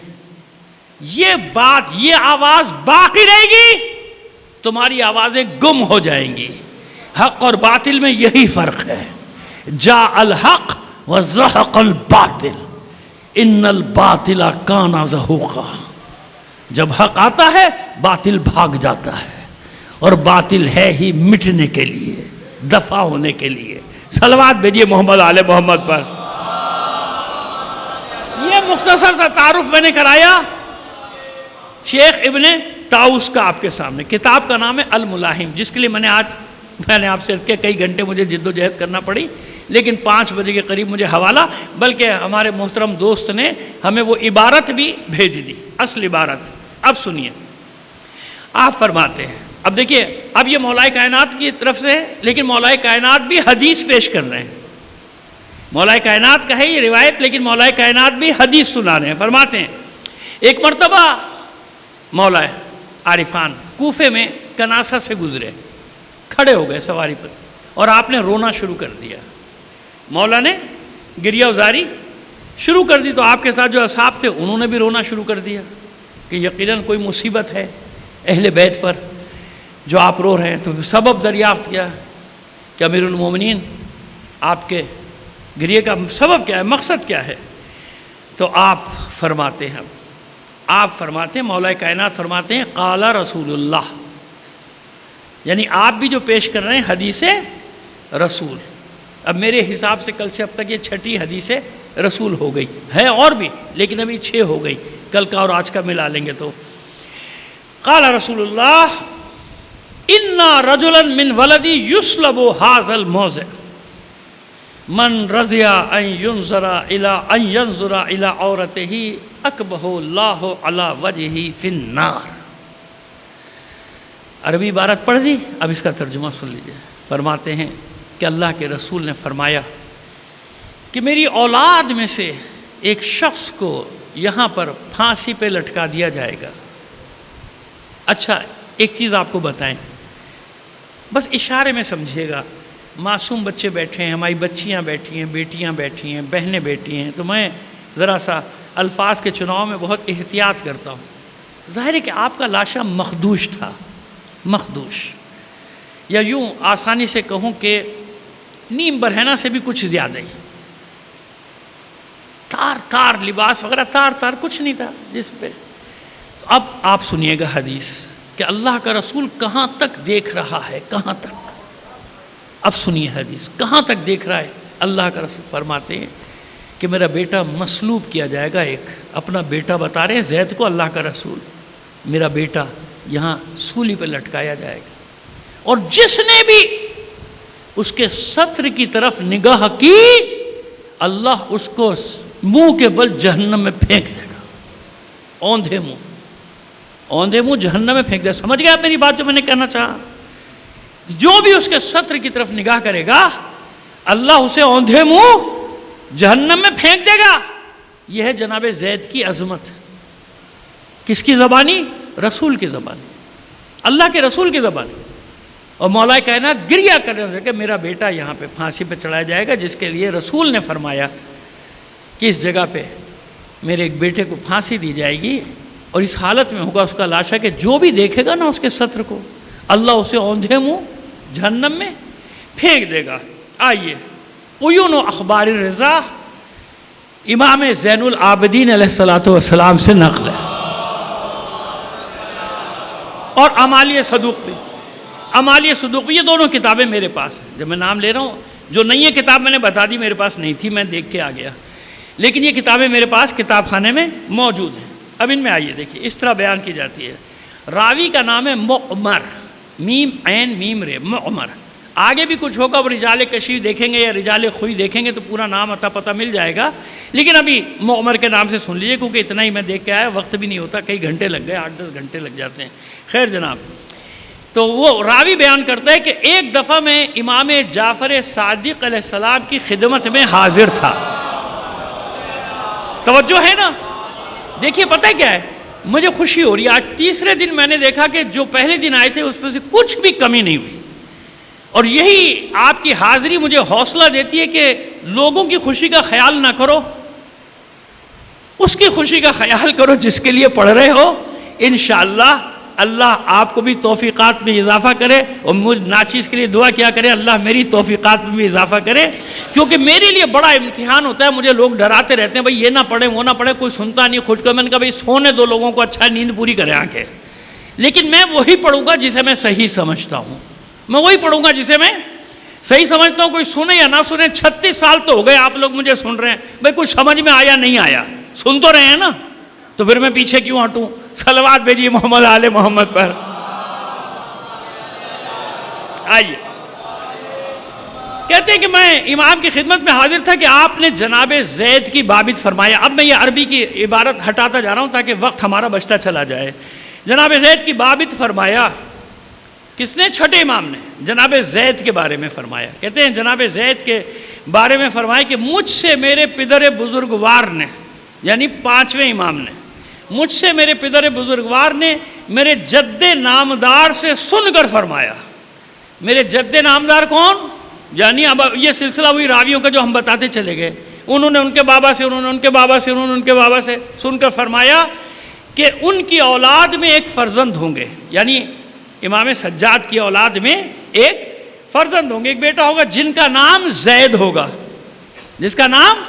یہ بات، یہ آواز باقی رہے گی، تمہاری آوازیں گم ہو جائیں گی. حق اور باطل میں یہی فرق ہے. جاء الحق وزهق الباطل ان الباطل کان زہوقا. جب حق آتا ہے باطل بھاگ جاتا ہے، اور باطل ہے ہی مٹنے کے لیے، دفع ہونے کے لیے. صلوات بھیجیے محمد آل محمد پر. یہ مختصر سا تعارف میں نے کرایا شیخ ابن طاؤس کا آپ کے سامنے. کتاب کا نام ہے الملاحم، جس کے لیے میں نے آپ سے کئی گھنٹے مجھے جد و جہد کرنا پڑی، لیکن 5 بجے کے قریب مجھے حوالہ، بلکہ ہمارے محترم دوست نے ہمیں وہ عبارت بھی بھیج دی، اصل عبارت. اب سنیے، آپ فرماتے ہیں، اب دیکھیے، اب یہ مولا کائنات کی طرف سے ہے، لیکن مولا کائنات بھی حدیث پیش کر رہے ہیں. مولا کائنات کا ہے یہ روایت، لیکن مولا کائنات بھی حدیث سنا رہے ہیں. فرماتے ہیں ایک مرتبہ مولا عارفان کوفے میں کناسہ سے گزرے، کھڑے ہو گئے سواری پر، اور آپ نے رونا شروع کر دیا. مولا نے گریہ وزاری شروع کر دی، تو آپ کے ساتھ جو اصحاب تھے انہوں نے بھی رونا شروع کر دیا کہ یقیناً کوئی مصیبت ہے اہل بیت پر جو آپ رو رہے ہیں. تو سبب دریافت کیا کہ امیر المومنین آپ کے گریے کا سبب کیا ہے، مقصد کیا ہے؟ تو آپ فرماتے ہیں مولا کائنات فرماتے ہیں قال رسول اللہ، یعنی آپ بھی جو پیش کر رہے ہیں حدیث رسول. اب میرے حساب سے کل سے اب تک یہ 6ٹھی حدیث رسول ہو گئی ہے، اور بھی لیکن ابھی 6 ہو گئی، کل کا اور آج کا ملا لیں گے تو. قال رسول اللہ انا رجلا من ولدی یسلب ھذا الموضع من رضی ان ينظر الى عورته اکبہ اللہ علی وجہہ فی النار. عربی عبارت پڑھ دی، اب اس کا ترجمہ سن لیجئے. فرماتے ہیں کہ اللہ کے رسول نے فرمایا کہ میری اولاد میں سے ایک شخص کو یہاں پر پھانسی پہ لٹکا دیا جائے گا. اچھا ایک چیز آپ کو بتائیں، بس اشارے میں سمجھیے گا. معصوم بچے بیٹھے ہیں، ہماری بچیاں بیٹھی ہیں، بیٹیاں بیٹھی ہیں، بہنیں بیٹھی ہیں، تو میں ذرا سا الفاظ کے چناؤ میں بہت احتیاط کرتا ہوں. ظاہر ہے کہ آپ کا لاشا مخدوش تھا، مخدوش، یا یوں آسانی سے کہوں کہ نیم برہنہ سے بھی کچھ زیادہ ہی. تار لباس وغیرہ تار کچھ نہیں تھا جس پہ. اب آپ سنیے گا حدیث کہ اللہ کا رسول کہاں تک دیکھ رہا ہے، کہاں تک. اب سنیے حدیث کہاں تک دیکھ رہا ہے. اللہ کا رسول فرماتے ہیں کہ میرا بیٹا مصلوب کیا جائے گا. ایک اپنا بیٹا بتا رہے ہیں زید کو اللہ کا رسول، میرا بیٹا یہاں سولی پہ لٹکایا جائے گا، اور جس نے بھی اس کے سطر کی طرف نگاہ کی اللہ اس کو منہ کے بل جہنم میں پھینک دے گا. اوندھے منہ جہنم میں پھینک دے گا. سمجھ گئے آپ میری بات جو میں نے کہنا چاہا؟ جو بھی اس کے سطر کی طرف نگاہ کرے گا اللہ اسے اوندھے منہ جہنم میں پھینک دے گا. یہ ہے جناب زید کی عظمت. کس کی زبانی؟ رسول کی زبانی، اللہ کے رسول کی زبانی. اور مولا کائنات گریہ کرنے سے کہ میرا بیٹا یہاں پہ پھانسی پہ چڑھایا جائے گا، جس کے لیے رسول نے فرمایا کہ اس جگہ پہ میرے ایک بیٹے کو پھانسی دی جائے گی، اور اس حالت میں ہوگا اس کا لاشا کہ جو بھی دیکھے گا نا اس کے سطر کو اللہ اسے اوندھے منہ جہنم میں پھینک دے گا. آئیے عیون و اخبار رضا امام زین العابدین علیہ السلام سے نقل ہے، اور امالیہ صدوق بھی. یہ دونوں کتابیں میرے پاس ہیں. جب میں نام لے رہا ہوں، جو نئی یہ کتاب میں نے بتا دی میرے پاس نہیں تھی، میں دیکھ کے آ گیا، لیکن یہ کتابیں میرے پاس کتاب خانے میں موجود ہیں. اب ان میں آئیے دیکھیے اس طرح بیان کی جاتی ہے. راوی کا نام ہے معمر، میم عین میم رے، معمر. آگے بھی کچھ ہوگا، وہ رجال کشیف دیکھیں گے یا رجال خوئی دیکھیں گے تو پورا نام عطا پتہ مل جائے گا، لیکن ابھی معمر کے نام سے سن لیجیے کیونکہ اتنا ہی میں دیکھ کے آیا، وقت بھی نہیں ہوتا، کئی گھنٹے لگ گئے، 8-10 گھنٹے لگ جاتے ہیں. خیر جناب، تو وہ راوی بیان کرتا ہے کہ ایک دفعہ میں امام جعفر صادق علیہ السلام کی خدمت میں حاضر تھا. توجہ ہے نا؟ دیکھیے پتہ ہے کیا ہے، مجھے خوشی ہو رہی ہے. آج تیسرے دن میں نے دیکھا کہ جو پہلے دن آئے تھے اس میں سے کچھ بھی کمی نہیں ہوئی، اور یہی آپ کی حاضری مجھے حوصلہ دیتی ہے کہ لوگوں کی خوشی کا خیال نہ کرو، اس کی خوشی کا خیال کرو جس کے لیے پڑھ رہے ہو. انشاءاللہ اللہ آپ کو بھی توفیقات میں اضافہ کرے، اور مجھ ناچیز کے لیے دعا کیا کرے اللہ میری توفیقات میں بھی اضافہ کرے، کیونکہ میرے لیے بڑا امتحان ہوتا ہے. مجھے لوگ ڈراتے رہتے ہیں بھائی یہ نہ پڑھے وہ نہ پڑھے، کوئی سنتا نہیں خوش کر. میں نے کہا بھائی سونے دو لوگوں کو، اچھا نیند پوری کرے آنکھیں، لیکن میں وہی پڑھوں گا جسے میں صحیح سمجھتا ہوں. میں وہی پڑھوں گا جسے میں صحیح سمجھتا ہوں. کوئی سنے یا نہ سنے، 36 سال تو ہو گئے آپ لوگ مجھے سن رہے ہیں، بھائی کچھ سمجھ میں آیا نہیں آیا، سن تو رہے ہیں نا، تو پھر میں پیچھے کیوں ہٹوں. صلوات بھیجیے محمد آل محمد پر. آئیے کہتے ہیں کہ میں امام کی خدمت میں حاضر تھا کہ آپ نے جناب زید کی بابت فرمایا. اب میں یہ عربی کی عبارت ہٹاتا جا رہا ہوں تاکہ وقت ہمارا بچتا چلا جائے. جناب زید کی بابت فرمایا. کس نے؟ چھٹے امام نے جناب زید کے بارے میں فرمایا. کہتے ہیں جناب زید کے بارے میں فرمایا کہ مجھ سے میرے پدر بزرگوار نے، یعنی 5ویں امام نے، مجھ سے میرے پدر بزرگوار نے میرے جد نامدار سے سن کر فرمایا. میرے جد نامدار کون؟ یعنی اب یہ سلسلہ وہی راویوں کا جو ہم بتاتے چلے گئے. انہوں نے ان کے بابا سے، انہوں نے ان کے بابا سے، انہوں نے ان کے بابا سے سن کر فرمایا کہ ان کی اولاد میں ایک فرزند ہوں گے، یعنی امام سجاد کی اولاد میں ایک فرزند ہوں گے، ایک بیٹا ہوگا جن کا نام زید ہوگا. جس کا نام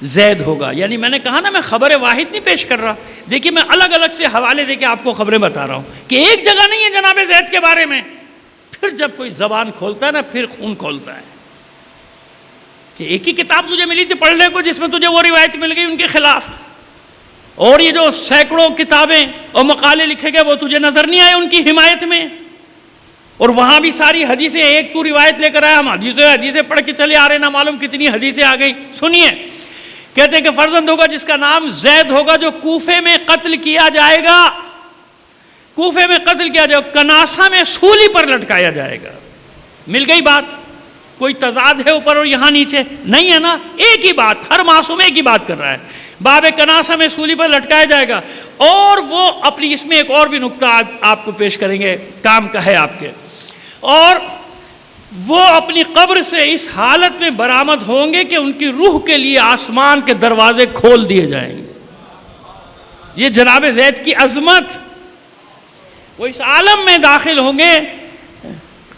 زید ہوگا. یعنی میں نے کہا نا میں خبر واحد نہیں پیش کر رہا. دیکھیے میں الگ الگ سے حوالے دے کے آپ کو خبریں بتا رہا ہوں کہ ایک جگہ نہیں ہے جناب زید کے بارے میں. پھر جب کوئی زبان کھولتا ہے نا پھر خون کھولتا ہے کہ ایک ہی کتاب تجھے ملی تھی پڑھنے کو جس میں تجھے وہ روایت مل گئی ان کے خلاف, اور یہ جو سینکڑوں کتابیں اور مقالے لکھے گئے وہ تجھے نظر نہیں آئے ان کی حمایت میں, اور وہاں بھی ساری حدیثیں ایک تو روایت لے کر آیا. ہم حدیثیں پڑھ کے چلے آ رہے, نہ معلوم کتنی حدیثیں آ گئی. سنیے, کہتے ہیں کہ فرزند ہوگا جس کا نام زید ہوگا جو کوفے میں قتل کیا جائے گا. کوفے میں قتل کیا جائے گا, کناسہ میں سولی پر لٹکایا جائے گا. مل گئی بات؟ کوئی تضاد ہے اوپر اور یہاں نیچے نہیں ہے نا, ایک ہی بات, ہر معصوم ایک ہی بات کر رہا ہے. باب کناسہ میں سولی پر لٹکایا جائے گا. اور وہ اپنی اس میں ایک اور بھی نقطہ آپ کو پیش کریں گے, کام کا ہے آپ کے, اور وہ اپنی قبر سے اس حالت میں برآمد ہوں گے کہ ان کی روح کے لیے آسمان کے دروازے کھول دیے جائیں گے. یہ جناب زید کی عظمت. وہ اس عالم میں داخل ہوں گے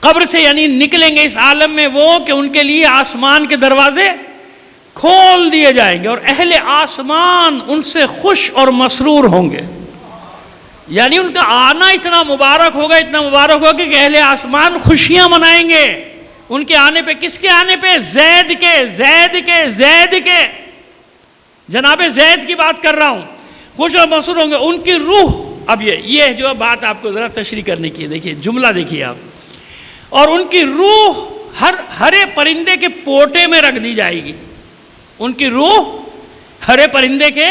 قبر سے, یعنی نکلیں گے اس عالم میں وہ کہ ان کے لیے آسمان کے دروازے کھول دیے جائیں گے, اور اہل آسمان ان سے خوش اور مسرور ہوں گے. یعنی ان کا آنا اتنا مبارک ہوگا, اتنا مبارک ہوگا کہ اہل آسمان خوشیاں منائیں گے ان کے آنے پہ. کس کے آنے پہ؟ زید کے, زید کے, زید کے, جناب زید کی بات کر رہا ہوں. خوش اور مسرور ہوں گے ان کی روح. اب یہ جو بات آپ کو ذرا تشریح کرنے کی ہے, دیکھیے جملہ دیکھیے آپ. اور ان کی روح ہرے پرندے کے پوٹے میں رکھ دی جائے گی. ان کی روح ہرے پرندے کے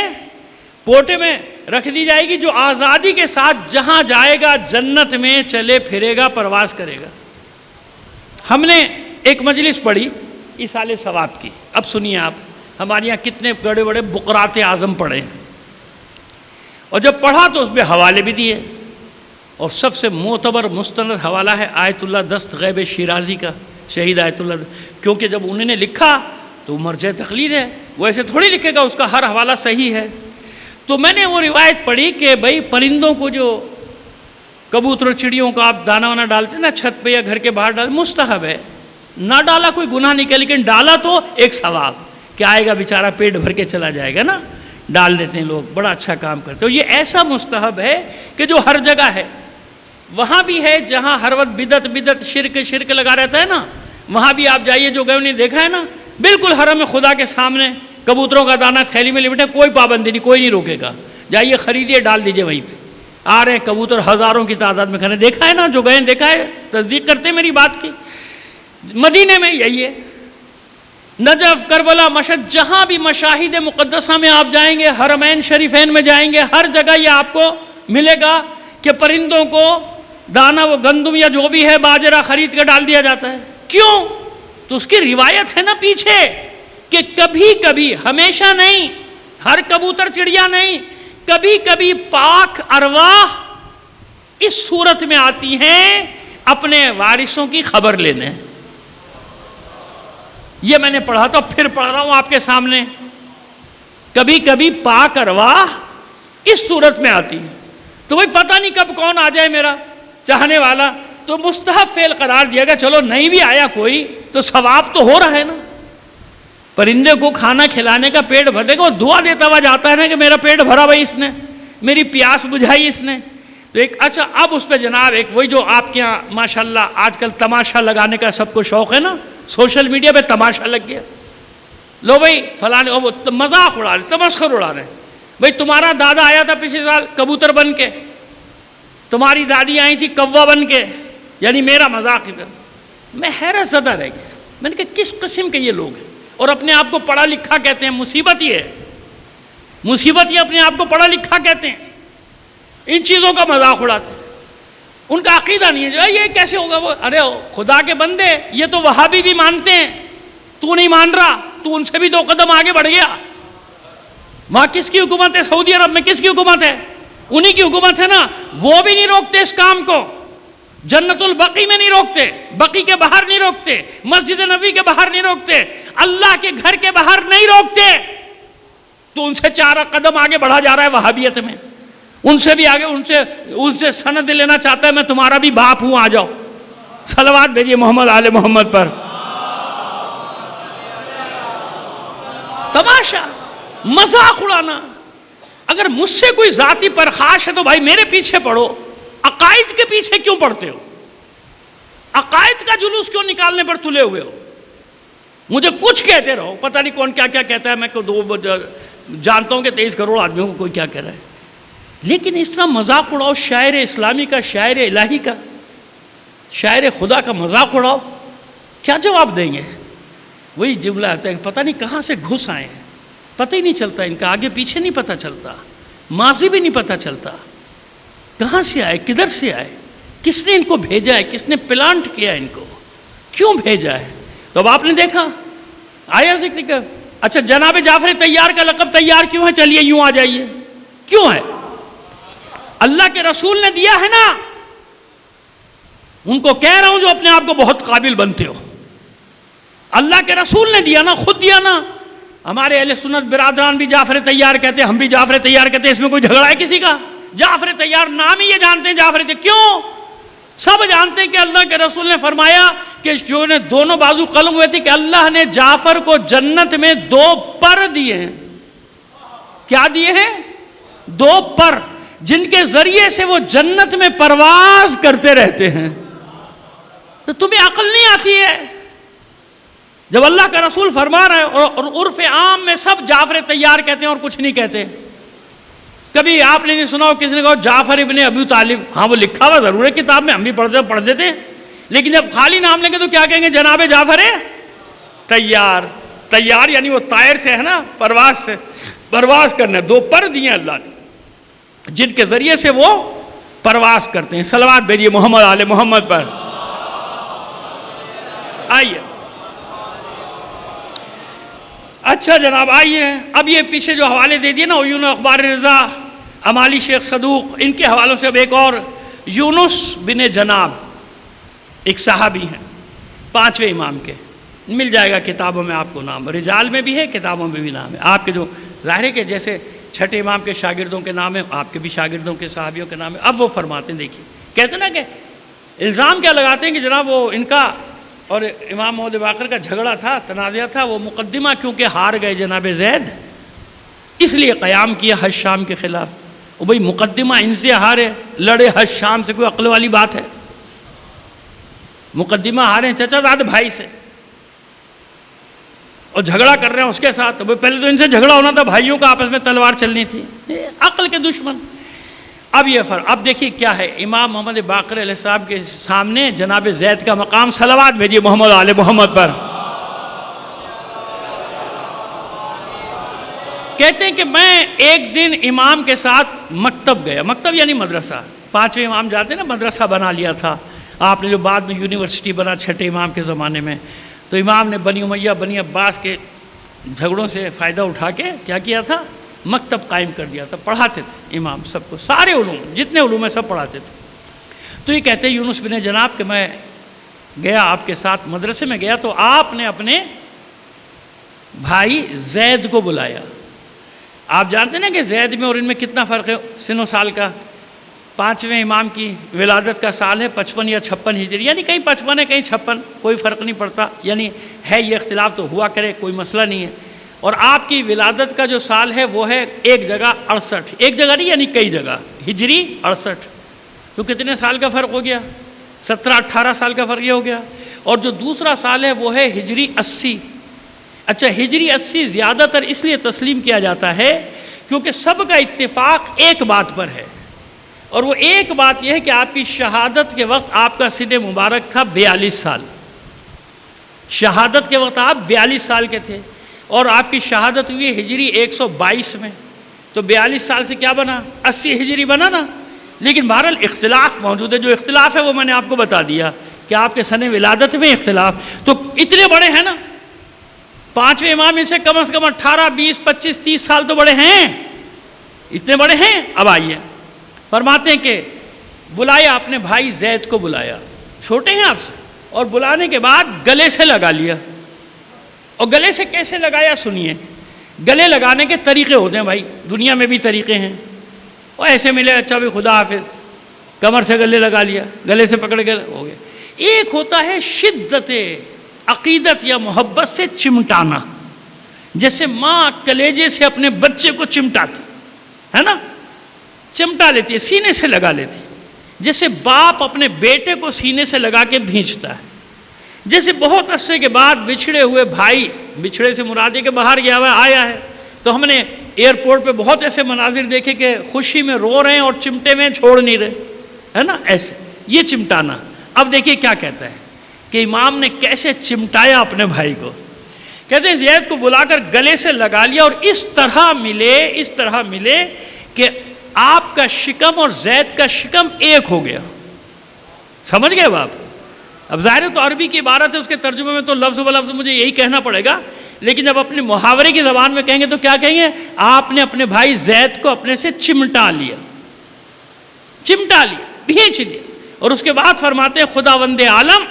پوٹے میں رکھ دی جائے گی, جو آزادی کے ساتھ جہاں جائے گا جنت میں چلے پھرے گا, پرواز کرے گا. ہم نے ایک مجلس پڑھی ایصال ثواب کی. اب سنیے آپ, ہمارے یہاں کتنے بڑے بڑے بقرات اعظم پڑھے ہیں, اور جب پڑھا تو اس میں حوالے بھی دیے, اور سب سے معتبر مستند حوالہ ہے آیت اللہ دست غیب شیرازی کا, شہید آیت اللہ, کیونکہ جب انہوں نے لکھا تو مرجع تقلید ہے, وہ ایسے تھوڑی لکھے گا, اس کا ہر حوالہ صحیح ہے. تو میں نے وہ روایت پڑھی کہ بھائی پرندوں کو جو کبوتر چڑیوں کو آپ دانہ وانا ڈالتے ہیں نا چھت پہ یا گھر کے باہر, مستحب ہے. نہ ڈالا کوئی گناہ نہیں کیا, لیکن ڈالا تو ایک ثواب کہ آئے گا بیچارہ پیٹ بھر کے چلا جائے گا نا, ڈال دیتے ہیں لوگ, بڑا اچھا کام کرتے. اور یہ ایسا مستحب ہے کہ جو ہر جگہ ہے. وہاں بھی ہے جہاں ہر وقت بدعت بدعت شرک لگا رہتا ہے نا, وہاں بھی آپ جائیے, جو گئے انہیں دیکھا ہے نا, بالکل حرم خدا کے سامنے کبوتروں کا دانہ تھیلی میں لپٹے, کوئی پابندی نہیں, کوئی نہیں روکے گا. جائیے خریدیے, ڈال دیجیے وہیں پہ. آ رہے ہیں کبوتر ہزاروں کی تعداد میں کھانے, دیکھا ہے نا, جو گئے دیکھا ہے, تصدیق کرتے ہیں میری بات کی. مدینے میں یہی ہے, نجف, کربلا, مشہد, جہاں بھی مشاہد مقدسہ میں آپ جائیں گے, حرمین شریفین میں جائیں گے, ہر جگہ یہ آپ کو ملے گا کہ پرندوں کو دانہ وہ گندم یا جو بھی ہے باجرہ خرید کے ڈال دیا جاتا ہے. کیوں؟ تو اس کی روایت ہے نا پیچھے کہ کبھی کبھی, ہمیشہ نہیں, ہر کبوتر چڑیا نہیں, کبھی کبھی پاک ارواح اس صورت میں آتی ہیں اپنے وارثوں کی خبر لینے. یہ میں نے پڑھا تھا, پھر پڑھ رہا ہوں آپ کے سامنے. کبھی کبھی پاک ارواح اس صورت میں آتی ہے. تو بھائی پتہ نہیں کب کون آ جائے میرا چاہنے والا, تو مستحب فعل قرار دیا گیا. چلو نہیں بھی آیا کوئی تو ثواب تو ہو رہا ہے نا. پرندے کو کھانا کھلانے کا, پیٹ بھرنے کا, وہ دعا دیتا ہوا جاتا ہے نا کہ میرا پیٹ بھرا بھائی اس نے, میری پیاس بجھائی اس نے. تو ایک اچھا, اب اس پہ جناب ایک وہی جو آپ کے یہاں ماشاءاللہ آج کل تماشا لگانے کا سب کو شوق ہے نا, سوشل میڈیا پہ تماشا لگ گیا. لو بھائی فلانے, وہ مذاق اڑا رہے, تمسخر اڑا رہے. بھائی تمہارا دادا آیا تھا پچھلے سال کبوتر بن کے, تمہاری دادی آئی تھی کوا بن کے, یعنی میرا مذاق ادھر. میں حیرت زدہ رہ گیا. میں نے کہا کس قسم کے یہ لوگ ہیں, اور اپنے آپ کو پڑھا لکھا کہتے ہیں. مصیبت یہ ہے, مصیبت یہ اپنے آپ کو پڑھا لکھا کہتے ہیں, ان چیزوں کا مذاق اڑاتے ہیں. ان کا عقیدہ نہیں ہے جو یہ کیسے ہوگا. وہ ارے خدا کے بندے, یہ تو وہابی بھی مانتے ہیں, تو نہیں مان رہا, تو ان سے بھی 2 قدم آگے بڑھ گیا. وہاں کس کی حکومت ہے؟ سعودی عرب میں کس کی حکومت ہے؟ انہی کی حکومت ہے نا. وہ بھی نہیں روکتے اس کام کو, جنت البقی میں نہیں روکتے, بقی کے باہر نہیں روکتے, مسجد نبی کے باہر نہیں روکتے, اللہ کے گھر کے باہر نہیں روکتے. تو ان سے 4 قدم آگے بڑھا جا رہا ہے وہابیت میں. ان سے بھی آگے, ان سے سند لینا چاہتا ہے, میں تمہارا بھی باپ ہوں, آ جاؤ. صلوات بھیجیے محمد آل محمد پر. تماشا، مذاق اڑانا. اگر مجھ سے کوئی ذاتی پرخاش ہے تو بھائی میرے پیچھے پڑھو، عقائد کے پیچھے کیوں پڑھتے ہو؟ عقائد کا جلوس کیوں نکالنے پر تلے ہوئے ہو؟ مجھے کچھ کہتے رہو، پتہ نہیں کون کیا کیا کہتا ہے، میں جانتا ہوں کہ 23 کروڑ آدمیوں کو کوئی کیا کہہ رہا ہے، لیکن اس طرح مذاق اڑاؤ شاعر اسلامی کا، شاعر الہی کا، شاعر خدا کا مذاق اڑاؤ، کیا جواب دیں گے؟ وہی جملہ آتا ہے کہ پتہ نہیں کہاں سے گھس آئے ہیں، پتہ ہی نہیں چلتا ان کا، آگے پیچھے نہیں پتہ چلتا، ماضی بھی نہیں پتہ چلتا، کہاں سے آئے، کدھر سے آئے، کس نے ان کو بھیجا ہے، کس نے پلانٹ کیا ان کو، کیوں بھیجا ہے؟ تو اب آپ نے دیکھا آیا ذکر کا. اچھا جناب جعفر طیار کا لقب طیار کیوں ہے؟ چلیے یوں آ جائیے، کیوں ہے؟ اللہ کے رسول نے دیا ہے نا. ان کو کہہ رہا ہوں جو اپنے آپ کو بہت قابل بنتے ہو، اللہ کے رسول نے دیا نا، خود دیا نا. ہمارے اہل سنت برادران بھی جعفر طیار کہتے ہیں، ہم بھی جعفر طیار کہتے ہیں، اس میں کوئی جھگڑا ہے کسی کا؟ جعفر طیار نام ہی یہ جانتے ہیں جعفر طیار، کیوں؟ سب جانتے ہیں کہ اللہ کے رسول نے فرمایا کہ جو نے دونوں بازو قلم ہوئے تھے کہ اللہ نے جعفر کو جنت میں 2 پر دیے ہیں. کیا دیے ہیں؟ 2 پر، جن کے ذریعے سے وہ جنت میں پرواز کرتے رہتے ہیں. تو تمہیں عقل نہیں آتی ہے؟ جب اللہ کا رسول فرما رہا ہے اور عرف عام میں سب جعفر طیار کہتے ہیں اور کچھ نہیں کہتے. کبھی آپ نے نہیں سنا ہو کسی نے کہا جعفر ابن ابی طالب؟ ہاں وہ لکھا ہوا ضرور ہے کتاب میں، ہم بھی پڑھ دیتے ہیں، لیکن جب خالی نام لیں گے تو کیا کہیں گے؟ جناب جعفر طیار. طیار یعنی وہ طائر سے ہے نا، پرواز سے، پرواز کرنا. 2 پر دیے اللہ نے جن کے ذریعے سے وہ پرواز کرتے ہیں. صلوات بھیجیے محمد آل محمد پر. آئیے اچھا جناب آئیے، اب یہ پیچھے جو حوالے دے دیے نا، عیون اخبار رضا، امالی شیخ صدوق، ان کے حوالوں سے اب ایک اور، یونس بن جناب ایک صحابی ہیں 5ویں امام کے، مل جائے گا کتابوں میں آپ کو نام، رجال میں بھی ہے کتابوں میں بھی نام ہے. آپ کے جو ظاہر ہے کہ جیسے 6 امام کے شاگردوں کے نام ہیں، آپ کے بھی شاگردوں کے صحابیوں کے نام ہیں. اب وہ فرماتے ہیں، دیکھیے کہتے ہیں نا کہ الزام کیا لگاتے ہیں کہ جناب وہ ان کا اور امام محمد باقر کا جھگڑا تھا، تنازعہ تھا، وہ مقدمہ کیونکہ ہار گئے جناب زید، اس لیے قیام کیا حج شام کے خلاف. وہ بھئی مقدمہ ان سے ہارے، لڑے حج شام سے، کوئی عقل والی بات ہے؟ مقدمہ ہارے چچا زاد بھائی سے اور جھگڑا کر رہے ہیں اس کے ساتھ. پہلے تو ان سے جھگڑا ہونا تھا، بھائیوں کا آپس میں تلوار چلنی تھی، عقل کے دشمن. اب یہ فرق، اب دیکھیے کیا ہے، امام محمد باقر علیہ السلام کے سامنے جناب زید کا مقام. صلوات بھیجیے محمد آل محمد پر. کہتے ہیں کہ میں ایک دن امام کے ساتھ مکتب گیا، مکتب یعنی مدرسہ، 5ویں امام جاتے ہیں نا، مدرسہ بنا لیا تھا آپ نے، جو بعد میں یونیورسٹی بنا 6 امام کے زمانے میں. تو امام نے بنی امیہ بنی عباس کے جھگڑوں سے فائدہ اٹھا کے کیا کیا تھا؟ مکتب قائم کر دیا تھا. پڑھاتے تھے امام سب کو، سارے علوم جتنے علوم ہیں سب پڑھاتے تھے. تو یہ کہتے ہیں یونس بن جناب کہ میں گیا آپ کے ساتھ مدرسے میں گیا، تو آپ نے اپنے بھائی زید کو بلایا. آپ جانتے ہیں نا کہ زید میں اور ان میں کتنا فرق ہے سن و سال کا. 5ویں امام کی ولادت کا سال ہے 55 یا 56 ہجری، یعنی کہیں 55 ہے کہیں 56، کوئی فرق نہیں پڑتا، یعنی ہے یہ اختلاف تو ہوا کرے، کوئی مسئلہ نہیں ہے. اور آپ کی ولادت کا جو سال ہے وہ ہے ایک جگہ 68، ایک جگہ نہیں یعنی کئی جگہ، ہجری 68. تو کتنے سال کا فرق ہو گیا؟ 17-18 سال کا فرق یہ ہو گیا. اور جو دوسرا سال ہے وہ ہے ہجری 80. اچھا ہجری 80 زیادہ تر اس لیے تسلیم کیا جاتا ہے کیونکہ سب کا اتفاق ایک بات پر ہے، اور وہ ایک بات یہ ہے کہ آپ کی شہادت کے وقت آپ کا سن مبارک تھا 42 سال. شہادت کے وقت آپ 42 سال کے تھے، اور آپ کی شہادت ہوئی ہجری 122 میں. تو 42 سال سے کیا بنا؟ 80 ہجری بنا نا. لیکن بہرحال اختلاف موجود ہے، جو اختلاف ہے وہ میں نے آپ کو بتا دیا کہ آپ کے سن ولادت میں اختلاف. تو اتنے بڑے ہیں نا 5ویں امام، ان سے کم از کم 18 20 25 30 سال تو بڑے ہیں، اتنے بڑے ہیں. اب آئیے فرماتے ہیں کہ بلایا اپنے بھائی زید کو، بلایا، چھوٹے ہیں آپ سے، اور بلانے کے بعد گلے سے لگا لیا. اور گلے سے کیسے لگایا سنیے. گلے لگانے کے طریقے ہوتے ہیں بھائی، دنیا میں بھی طریقے ہیں. اور ایسے ملے اچھا بھی خدا حافظ، کمر سے گلے لگا لیا، گلے سے پکڑ کے ہو گیا. ایک ہوتا ہے شدت عقیدت یا محبت سے چمٹانا، جیسے ماں کلیجے سے اپنے بچے کو چمٹاتی ہے نا، چمٹا لیتی ہے، سینے سے لگا لیتی ہے، جیسے باپ اپنے بیٹے کو سینے سے لگا کے بھینچتا ہے، جیسے بہت عرصے کے بعد بچھڑے ہوئے بھائی، بچھڑے سے مراد ہے کہ باہر گیا ہوا آیا ہے، تو ہم نے ایئرپورٹ پہ بہت ایسے مناظر دیکھے کہ خوشی میں رو رہے ہیں اور چمٹے میں چھوڑ نہیں رہے، ہے نا، ایسے یہ چمٹانا۔ اب دیکھیے کیا کہتا ہے کہ امام نے کیسے چمٹایا اپنے بھائی کو، کہتے ہیں زید کو بلا کر گلے سے لگا لیا اور اس طرح ملے کہ آپ کا شکم اور زید کا شکم ایک ہو گیا۔ سمجھ گئے آپ؟ اب ظاہر تو عربی کی عبارت ہے، اس کے ترجمے میں تو لفظ بلفظ مجھے یہی کہنا پڑے گا، لیکن جب اپنے محاورے کی زبان میں کہیں گے تو کیا کہیں گے؟ آپ نے اپنے بھائی زید کو اپنے سے چمٹا لیا، بھینچ لیا۔ اور اس کے بعد فرماتے ہیں خداوند عالم،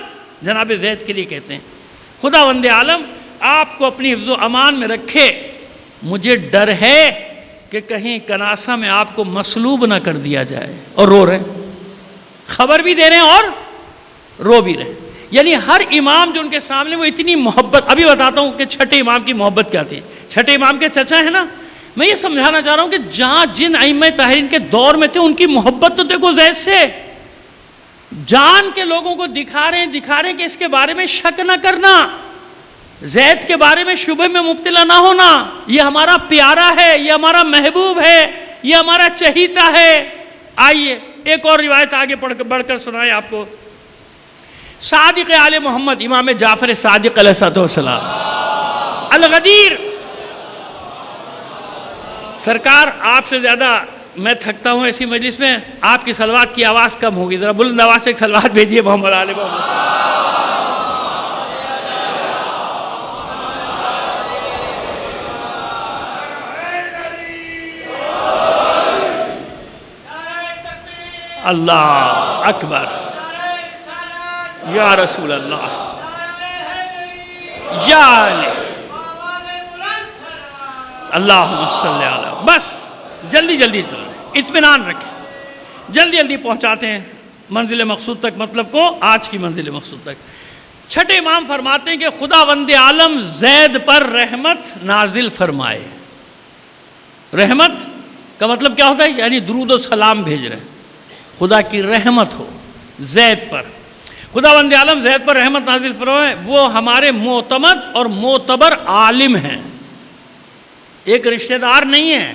جناب زید کے لیے کہتے ہیں خداوند عالم آپ کو اپنی حفظ و امان میں رکھے، مجھے ڈر ہے کہ کہیں کناسہ میں آپ کو مصلوب نہ کر دیا جائے۔ اور رو رہے ہیں، خبر بھی دے رہے ہیں اور رو بھی رہے ہیں۔ یعنی ہر امام جو ان کے سامنے، وہ اتنی محبت، ابھی بتاتا ہوں کہ چھٹے امام کی محبت کیا تھی۔ چھٹے امام کے چچا ہیں نا، میں یہ سمجھانا چاہ رہا ہوں کہ جہاں جن ائمہ طاہرین کے دور میں تھے ان کی محبت تو دیکھو زید سے، جان کے لوگوں کو دکھا رہے ہیں کہ اس کے بارے میں شک نہ کرنا، زید کے بارے میں شبہ میں مبتلا نہ ہونا، یہ ہمارا پیارا ہے، یہ ہمارا محبوب ہے، یہ ہمارا چہیتا ہے۔ آئیے ایک اور روایت آگے بڑھ کر سنائے آپ کو۔ صادق آل محمد امام جعفر صادق علیہ السلام الغدیر، سرکار آپ سے زیادہ میں تھکتا ہوں ایسی مجلس میں، آپ کی صلوات کی آواز کم ہوگی، ذرا بلند آواز سے ایک صلوات بھیجیے محمد آل محمد۔ اللہ اکبر، یا رسول اللہ، یا علی اللہم صلی علی۔ بس جلدی چل رہے ہیں، اطمینان رکھیں، جلدی پہنچاتے ہیں منزل مقصود تک، مطلب کو آج کی منزل مقصود تک۔ چھٹے امام فرماتے ہیں کہ خداوند عالم زید پر رحمت نازل فرمائے۔ رحمت کا مطلب کیا ہوتا ہے؟ یعنی درود و سلام بھیج رہے ہیں، خدا کی رحمت ہو زید پر۔ خداوند عالم زید پر رحمت نازل فرمائے، وہ ہمارے معتمد اور معتبر عالم ہیں، ایک رشتہ دار نہیں ہے،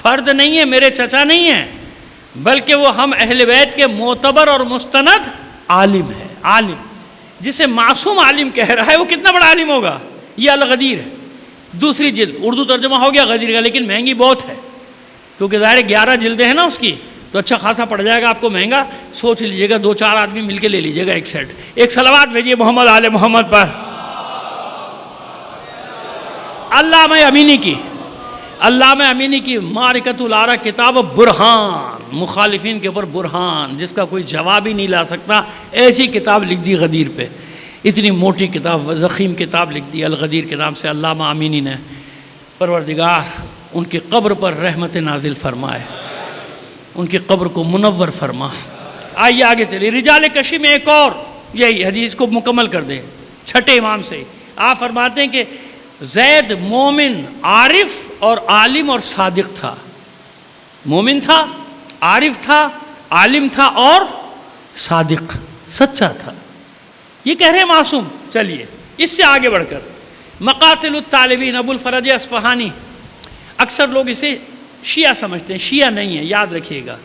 فرد نہیں ہے، میرے چچا نہیں ہیں، بلکہ وہ ہم اہل بیت کے معتبر اور مستند عالم ہے۔ عالم جسے معصوم عالم کہہ رہا ہے وہ کتنا بڑا عالم ہوگا؟ یہ الغدیر ہے، دوسری جلد، اردو ترجمہ ہو گیا غدیر کا، لیکن مہنگی بہت ہے کیونکہ ظاہر 11 جلدیں ہیں نا اس کی، تو اچھا خاصا پڑ جائے گا آپ کو مہنگا، سوچ لیجئے گا 2-4 آدمی مل کے لے لیجئے گا ایک سیٹ۔ ایک صلوات بھیجیے محمد آل محمد پر۔ علامہ امینی کی معرکۃ الآراء کتاب برہان، مخالفین کے اوپر برہان، جس کا کوئی جواب ہی نہیں لا سکتا، ایسی کتاب لکھ دی غدیر پہ، اتنی موٹی کتاب، ضخیم کتاب لکھ دی الغدیر کے نام سے علامہ امینی نے۔ پروردگار ان کی قبر پر رحمت نازل فرمائے، ان کی قبر کو منور فرما۔ آئیے آگے چلیے، رجال کشی میں ایک اور یہی حدیث کو مکمل کر دیں چھٹے امام سے۔ آپ فرماتے ہیں کہ زید مومن، عارف اور عالم اور صادق تھا، مومن تھا، عارف تھا، عالم تھا اور صادق، سچا تھا۔ یہ کہہ رہے ہیں معصوم۔ چلیے اس سے آگے بڑھ کر مقاتل الطالبین، ابو الفرج اصفہانی، اکثر لوگ اسے شیعہ سمجھتے ہیں، شیعہ نہیں ہے، یاد رکھیے گا۔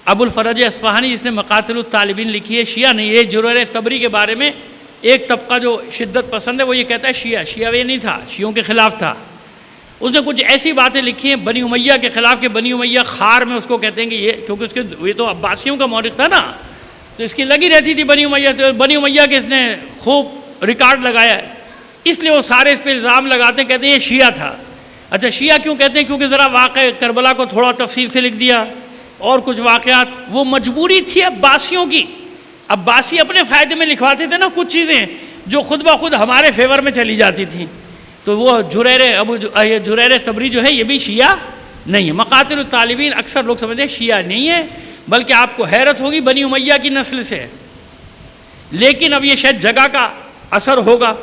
ابو الفرج اصفہانی جس نے مقاتل الطالبین لکھی ہے، شیعہ نہیں ہے۔ جریر طبری کے بارے میں ایک طبقہ جو شدت پسند ہے وہ یہ کہتا ہے شیعہ یہ نہیں تھا، شیعوں کے خلاف تھا۔ اس نے کچھ ایسی باتیں لکھی ہیں بنی امیہ کے خلاف کہ بنی امیہ خار میں اس کو کہتے ہیں کہ یہ، کیونکہ اس کے یہ تو عباسیوں کا مورخ تھا نا، تو اس کی لگی رہتی تھی بنی امیہ، تو بنی امیہ کے اس نے خوب ریکارڈ لگایا ہے، اس لیے وہ سارے اس پہ الزام لگاتے ہیں، کہتے ہیں یہ شیعہ تھا۔ اچھا شیعہ کیوں کہتے ہیں؟ کیونکہ ذرا واقع کربلا کو تھوڑا تفصیل سے لکھ دیا اور کچھ واقعات، وہ مجبوری تھی عباسیوں کی۔ عباسی اپنے فائدے میں لکھواتے تھے نا کچھ چیزیں جو خود بخود ہمارے فیور میں چلی جاتی تھیں، تو وہ جریر طبری جو ہے یہ بھی شیعہ نہیں ہے۔ مقاتل الطالبین اکثر لوگ سمجھتے ہیں شیعہ نہیں ہے، بلکہ آپ کو حیرت ہوگی بنی امیہ کی نسل سے، لیکن اب یہ شاید جگہ کا اثر ہوگا،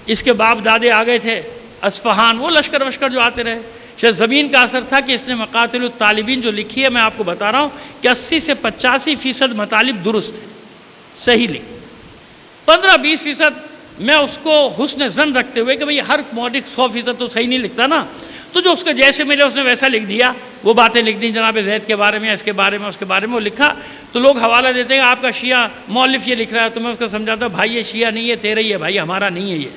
اس کے باپ دادے آ گئے تھے، اصفہان، وہ لشکر وشکر جو آتے رہے. شاید زمین کا اثر تھا کہ اس نے مقاتل الطالبین جو لکھی ہے، میں آپ کو بتا رہا ہوں کہ 80 سے 85% مطالب درست ہیں، صحیح لکھی. 15-20% میں اس کو حسن ظن رکھتے ہوئے کہ بھئی ہر مورخ 100% تو صحیح نہیں لکھتا نا، تو جو اس کو جیسے ملے اس نے ویسا لکھ دیا. وہ باتیں لکھ دیں جناب زید کے بارے میں، اس کے بارے میں، اس کے بارے میں وہ لکھا. تو لوگ حوالہ دیتے ہیں آپ کا شیعہ مؤلف یہ لکھ رہا ہے، تو میں اس کو سمجھاتا ہوں بھائی یہ شیعہ نہیں ہے، تیرا ہی ہے بھائی، ہمارا نہیں ہے یہ.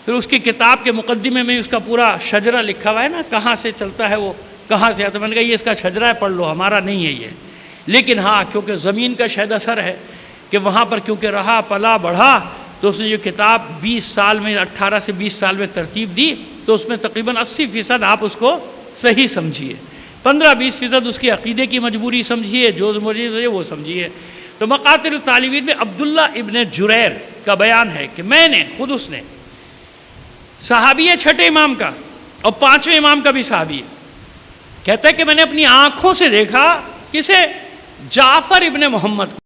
پھر اس کی کتاب کے مقدمے میں اس کا پورا شجرہ لکھا ہوا ہے نا، کہاں سے چلتا ہے وہ، کہاں سے ہے. تو میں نے کہا یہ اس کا شجرہ ہے، پڑھ لو، ہمارا نہیں ہے یہ. لیکن ہاں کیونکہ زمین کا شاید اثر ہے کہ وہاں پر کیونکہ رہا پلا بڑھا، تو اس نے جو کتاب 20 سال میں 18 سے 20 سال میں ترتیب دی، تو اس میں تقریباً 80% آپ اس کو صحیح سمجھیے، 15-20% اس کی عقیدے کی مجبوری سمجھیے، جو مجبوری وہ سمجھیے. تو مقاتل الطالبین میں عبداللہ ابن جریر کا بیان ہے کہ میں نے خود، اس نے صحابی ہے 6 امام کا اور 5ویں امام کا بھی صحابی ہے، کہتا ہے کہ میں نے اپنی آنکھوں سے دیکھا کسے؟ جعفر ابن محمد کو،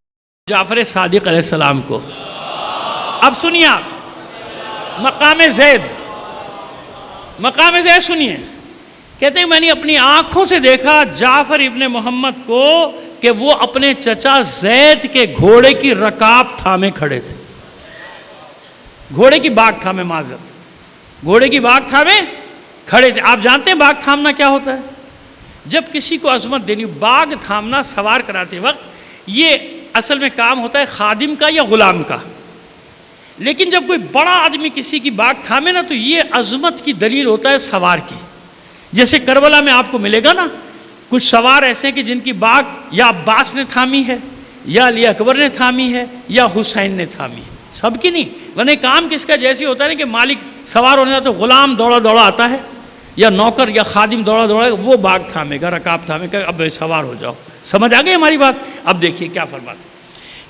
جعفر صادق علیہ السلام کو. اب سنیے آپ مقام زید سنیے، کہتے ہیں میں نے اپنی آنکھوں سے دیکھا جعفر ابن محمد کو کہ وہ اپنے چچا زید کے گھوڑے کی رکاب تھامے کھڑے تھے. گھوڑے کی باگ تھامے، معذرت، گھوڑے کی باگ تھامے کھڑے تھے. آپ جانتے ہیں باگ تھامنا کیا ہوتا ہے؟ جب کسی کو عظمت دینی، باگ تھامنا سوار کراتے وقت یہ اصل میں کام ہوتا ہے خادم کا یا غلام کا. لیکن جب کوئی بڑا آدمی کسی کی باگ تھامے نا، تو یہ عظمت کی دلیل ہوتا ہے سوار کی. جیسے کربلا میں آپ کو ملے گا نا کچھ سوار ایسے کہ جن کی باگ یا عباس نے تھامی ہے، یا علی اکبر نے تھامی ہے، یا حسین نے تھامی ہے، سب کی نہیں. ورنہ کام کس کا جیسے ہوتا ہے نا کہ مالک سوار ہونے تو غلام دوڑا دوڑا آتا ہے، یا نوکر یا خادم دوڑا دوڑا، وہ باگ تھامے گا، رکاب تھامے گا، اب سوار ہو جاؤ. سمجھ آ گئی ہماری بات؟ اب دیکھیے کیا فرماتے ہیں.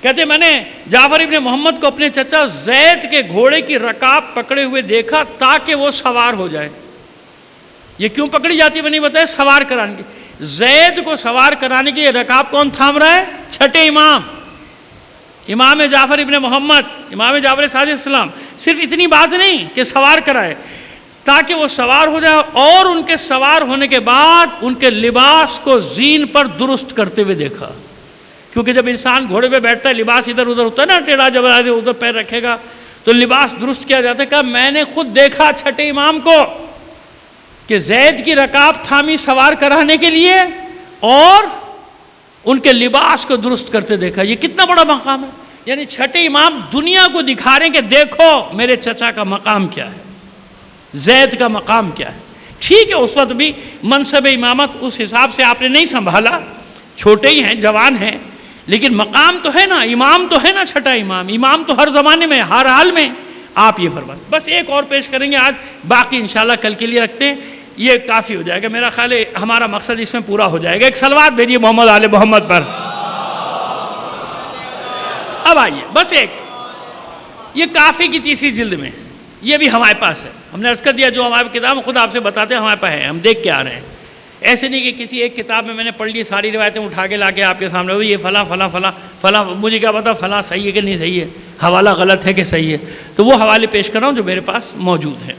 کہتے میں نے جعفر ابن محمد کو اپنے چچا زید کے گھوڑے کی رکاب پکڑے ہوئے دیکھا تاکہ وہ سوار ہو جائے. یہ کیوں پکڑی جاتی ہے میں نہیں بتایا، سوار کرانے کی. زید کو سوار کرانے کی یہ رکاب کون تھام رہا ہے؟ 6 امام، امام جعفر ابن محمد، امام جعفر صادق السلام. صرف اتنی بات نہیں کہ سوار کرائے، تاکہ وہ سوار ہو جائے، اور ان کے سوار ہونے کے بعد ان کے لباس کو زین پر درست کرتے ہوئے دیکھا. کیونکہ جب انسان گھوڑے پہ بیٹھتا ہے لباس ادھر ادھر ہوتا ہے نا، ٹیڑھا جب ادھر پیر رکھے گا تو لباس درست کیا جاتا ہے. کہا میں نے خود دیکھا 6 امام کو کہ زید کی رکاب تھامی سوار کرانے کے لیے، اور ان کے لباس کو درست کرتے دیکھا. یہ کتنا بڑا مقام ہے. یعنی 6 امام دنیا کو دکھا رہے ہیں کہ دیکھو میرے چچا کا مقام کیا ہے، زید کا مقام کیا ہے. ٹھیک ہے اس وقت بھی منصب امامت اس حساب سے آپ نے نہیں سنبھالا، چھوٹے ہی ہیں، جوان ہیں، لیکن مقام تو ہے نا، امام تو ہے نا 6 امام. امام تو ہر زمانے میں، ہر حال میں. آپ یہ فرمائیں. بس ایک اور پیش کریں گے آج، باقی انشاءاللہ کل کے لیے رکھتے ہیں. یہ کافی ہو جائے گا، میرا خیال ہے ہمارا مقصد اس میں پورا ہو جائے گا. ایک صلوات بھیجیے محمد آل محمد پر. اب آئیے بس ایک، یہ کافی کی 3ری جلد میں، یہ بھی ہمارے پاس ہے. ہم نے عرض کر دیا جو ہماری کتاب خود آپ سے بتاتے ہیں ہمارے پاس ہے، ہم دیکھ کے آ رہے ہیں. ایسے نہیں کہ کسی ایک کتاب میں نے پڑھ لی ساری روایتیں اٹھا کے لا کے آپ کے سامنے ہو، یہ فلاں فلاں فلاں فلاں، مجھے کیا پتا فلاں صحیح ہے کہ نہیں صحیح ہے، حوالہ غلط ہے کہ صحیح ہے. تو وہ حوالے پیش کر رہا ہوں جو میرے پاس موجود ہیں.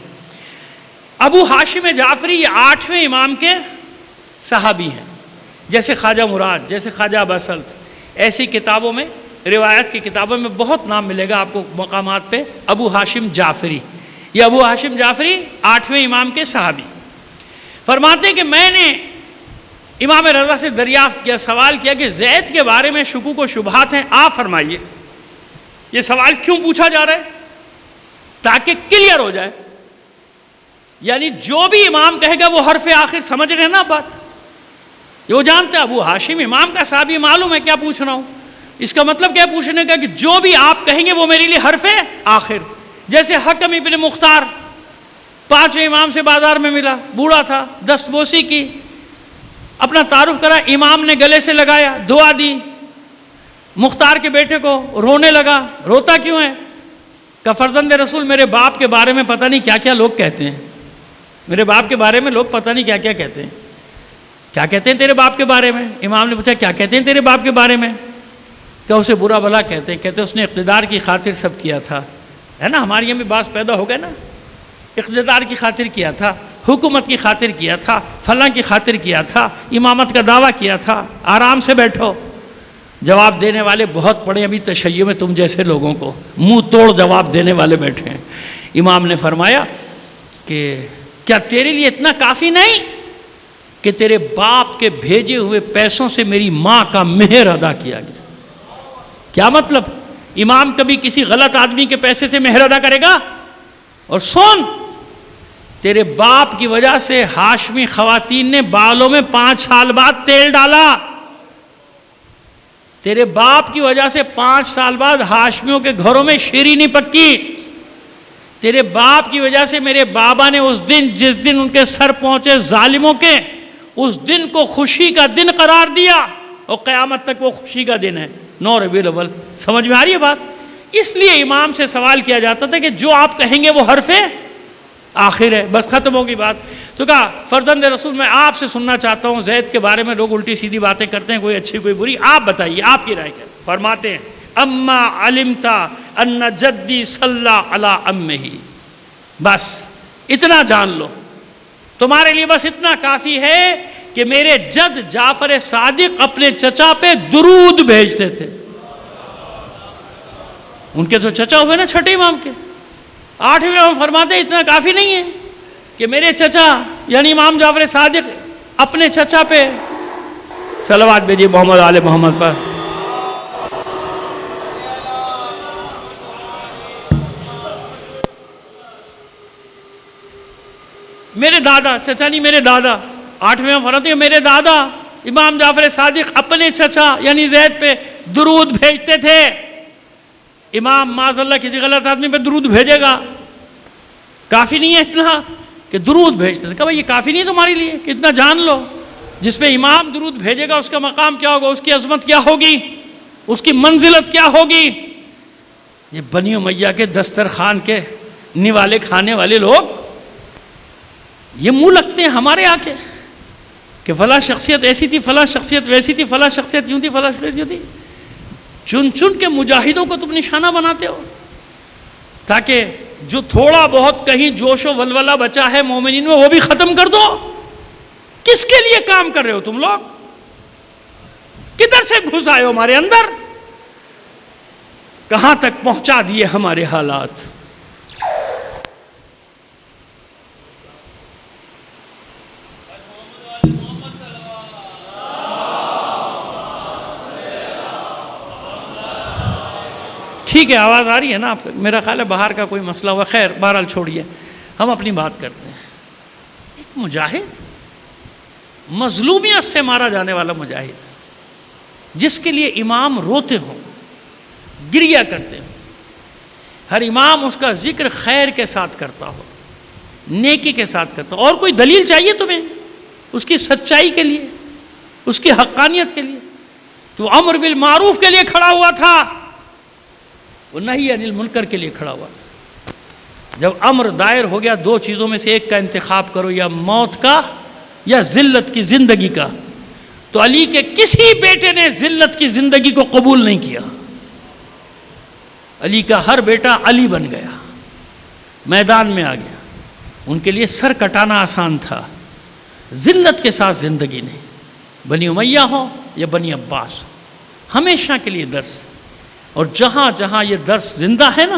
ابو ہاشم جعفری یہ 8ویں امام کے صحابی ہیں، جیسے خواجہ مراد، جیسے خواجہ بسلط. ایسی کتابوں میں، روایت کی کتابوں میں بہت نام ملے گا آپ کو مقامات پہ ابو ہاشم جعفری. یہ ابو ہاشم جعفری 8ویں امام کے صحابی فرماتے ہیں کہ میں نے امام رضا سے دریافت کیا، سوال کیا کہ زید کے بارے میں شکوک و شبہات ہیں، آپ فرمائیے یہ سوال کیوں پوچھا جا رہا ہے؟ تاکہ کلیئر ہو جائے. یعنی جو بھی امام کہے گا وہ حرف آخر سمجھ رہے ہیں نا بات، یہ وہ جانتے ہیں. ابو ہاشم امام کا صحابی، معلوم ہے کیا پوچھ رہا ہوں. اس کا مطلب کیا پوچھنے کا کہ جو بھی آپ کہیں گے وہ میرے لیے حرف آخر. جیسے حکم ابن مختار 5ویں امام سے بازار میں ملا، بوڑھا تھا، دست بوسی کی، اپنا تعارف کرا، امام نے گلے سے لگایا، دعا دی. مختار کے بیٹے کو رونے لگا. روتا کیوں ہے؟ کہ فرزند رسول میرے باپ کے بارے میں پتہ نہیں کیا کیا لوگ کہتے ہیں، میرے باپ کے بارے میں لوگ پتہ نہیں کیا کیا کہتے ہیں. کیا کہتے ہیں تیرے باپ کے بارے میں؟ امام نے پوچھا کیا کہتے ہیں تیرے باپ کے بارے میں؟ کہ اسے برا بھلا کہتے ہیں، کہتے اس نے اقتدار کی خاطر سب کیا تھا. ہے نا، ہمارے یہاں بھی باس پیدا ہو گئے نا، اقتدار کی خاطر کیا تھا، حکومت کی خاطر کیا تھا، فلاں کی خاطر کیا تھا، امامت کا دعویٰ کیا تھا، آرام سے بیٹھو۔ جواب دینے والے بہت پڑے ابھی تشیع میں تم جیسے لوگوں کو، منہ توڑ جواب دینے والے بیٹھے ہیں۔ امام نے فرمایا کہ کیا تیرے لیے اتنا کافی نہیں کہ تیرے باپ کے بھیجے ہوئے پیسوں سے میری ماں کا مہر ادا کیا گیا؟ کیا مطلب؟ امام کبھی کسی غلط آدمی کے پیسے سے مہر ادا کرے گا؟ اور سن، تیرے باپ کی وجہ سے ہاشمی خواتین نے بالوں میں 5 سال بعد تیل ڈالا، تیرے باپ کی وجہ سے 5 سال بعد ہاشمیوں کے گھروں میں شیرینی پکی، تیرے باپ کی وجہ سے میرے بابا نے اس دن جس دن ان کے سر پہنچے ظالموں کے، اس دن کو خوشی کا دن قرار دیا، اور قیامت تک وہ خوشی کا دن ہے 9 ربیع الاول۔ سمجھ میں آ رہی ہے بات؟ اس لیے امام سے سوال کیا جاتا تھا کہ جو آپ کہیں گے وہ حرف آخر ہے، بس ختم ہوگی بات۔ تو کہا فرزند رسول میں آپ سے سننا چاہتا ہوں، زید کے بارے میں لوگ الٹی سیدھی باتیں کرتے ہیں، کوئی اچھی کوئی بری، آپ بتائیے آپ کی رائے کیا؟ فرماتے ہیں اما علمت ان جدی صلی علی امہ، بس اتنا جان لو، تمہارے لیے بس اتنا کافی ہے کہ میرے جد جعفر صادق اپنے چچا پہ درود بھیجتے تھے۔ ان کے تو چچا ہوئے نا چھٹے امام کے، 8ویں امام فرماتے ہیں اتنا کافی نہیں ہے کہ میرے چچا یعنی امام جعفر صادق اپنے چچا پہ صلوات بھیجیے محمد آل محمد پر۔ میرے دادا، چچا نہیں میرے دادا، 8ویں امام فرماتے ہیں میرے دادا امام جعفر صادق اپنے چچا یعنی زید پہ درود بھیجتے تھے۔ امام معاذ اللہ کسی غلط آدمی پہ درود بھیجے گا؟ کافی نہیں ہے اتنا کہ درود بھیجتے تھے؟ کہا بھائی یہ کافی نہیں ہے تمہارے لیے کہ اتنا جان لو؟ جس پہ امام درود بھیجے گا اس کا مقام کیا ہوگا، اس کی عظمت کیا ہوگی، اس کی منزلت کیا ہوگی؟ یہ بنی امیہ کے دسترخوان کے نوالے کھانے والے لوگ یہ منہ لگتے ہیں ہمارے آ کے کہ فلاں شخصیت ایسی تھی، فلاں شخصیت ویسی تھی، فلاں شخصیت یوں تھی، فلاں شخصیت یوں تھی۔ چن چن کے مجاہدوں کو تم نشانہ بناتے ہو تاکہ جو تھوڑا بہت کہیں جوش و ولولہ بچا ہے مومنین میں وہ بھی ختم کر دو۔ کس کے لیے کام کر رہے ہو تم لوگ؟ کدھر سے گھس آئے ہو ہمارے اندر؟ کہاں تک پہنچا دیے ہمارے حالات؟ ٹھیک ہے، آواز آ رہی ہے نا آپ تک؟ میرا خیال ہے باہر کا کوئی مسئلہ ہوا، خیر بہرحال چھوڑیے، ہم اپنی بات کرتے ہیں۔ ایک مجاہد، مظلومیت سے مارا جانے والا مجاہد، جس کے لیے امام روتے ہوں، گریہ کرتے ہوں، ہر امام اس کا ذکر خیر کے ساتھ کرتا ہو، نیکی کے ساتھ کرتا ہو، اور کوئی دلیل چاہیے تمہیں اس کی سچائی کے لیے، اس کی حقانیت کے لیے؟ تو امر بالمعروف کے لیے کھڑا ہوا تھا، وہ نہی عن المنکر کے لیے کھڑا ہوا۔ جب امر دائر ہو گیا 2 چیزوں میں سے ایک کا انتخاب کرو، یا موت کا یا ذلت کی زندگی کا، تو علی کے کسی بیٹے نے ذلت کی زندگی کو قبول نہیں کیا۔ علی کا ہر بیٹا علی بن گیا، میدان میں آ گیا۔ ان کے لیے سر کٹانا آسان تھا، ذلت کے ساتھ زندگی نہیں۔ بنی امیہ ہو یا بنی عباس، ہمیشہ کے لیے درس۔ اور جہاں جہاں یہ درس زندہ ہے نا،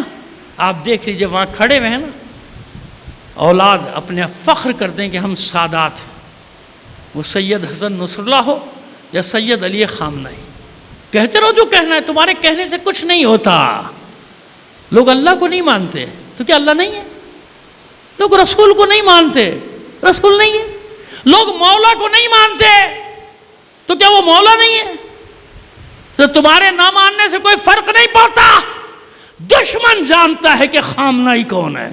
آپ دیکھ لیجئے وہاں کھڑے ہوئے ہیں نا، اولاد اپنے فخر کرتے ہیں کہ ہم سادات ہیں۔ وہ سید حسن نصر اللہ ہو یا سید علی خامنہ ہی، کہتے رہو جو کہنا ہے، تمہارے کہنے سے کچھ نہیں ہوتا۔ لوگ اللہ کو نہیں مانتے تو کیا اللہ نہیں ہے؟ لوگ رسول کو نہیں مانتے، رسول نہیں ہے۔ لوگ مولا کو نہیں مانتے تو کیا وہ مولا نہیں ہے؟ تو تمہارے نہ ماننے سے کوئی فرق نہیں پڑتا۔ دشمن جانتا ہے کہ خامنہ ہی کون ہے،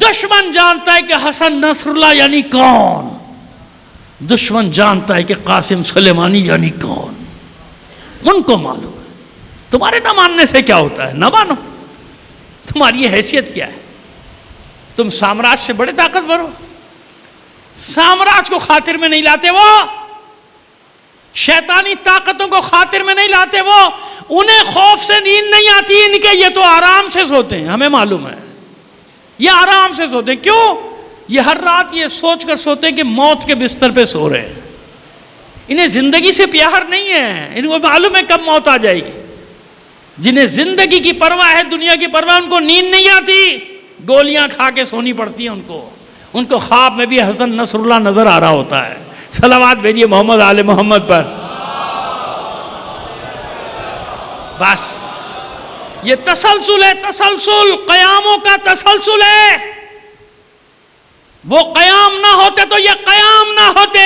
دشمن جانتا ہے کہ حسن نصر اللہ یعنی کون، دشمن جانتا ہے کہ قاسم سلیمانی یعنی کون، ان کو معلوم ہے۔ تمہارے نہ ماننے سے کیا ہوتا ہے؟ نہ مانو، تمہاری یہ حیثیت کیا ہے؟ تم سامراج سے بڑے طاقتور ہو، سامراج کو خاطر میں نہیں لاتے، وہ شیطانی طاقتوں کو خاطر میں نہیں لاتے، وہ انہیں خوف سے نیند نہیں آتی ان کے، یہ تو آرام سے سوتے ہیں، ہمیں معلوم ہے۔ یہ آرام سے سوتے ہیں. کیوں؟ یہ ہر رات یہ سوچ کر سوتے ہیں کہ موت کے بستر پہ سو رہے ہیں. انہیں زندگی سے پیار نہیں ہے، ان کو معلوم ہے کب موت آ جائے گی. جنہیں زندگی کی پرواہ ہے، دنیا کی پرواہ، ان کو نیند نہیں آتی، گولیاں کھا کے سونی پڑتی ہیں ان کو خواب میں بھی حسن نصر اللہ نظر آ رہا ہوتا ہے. صلوات بھیجیے محمد آل محمد پر. بس یہ تسلسل ہے، تسلسل قیاموں کا تسلسل ہے. وہ قیام نہ ہوتے تو یہ قیام نہ ہوتے.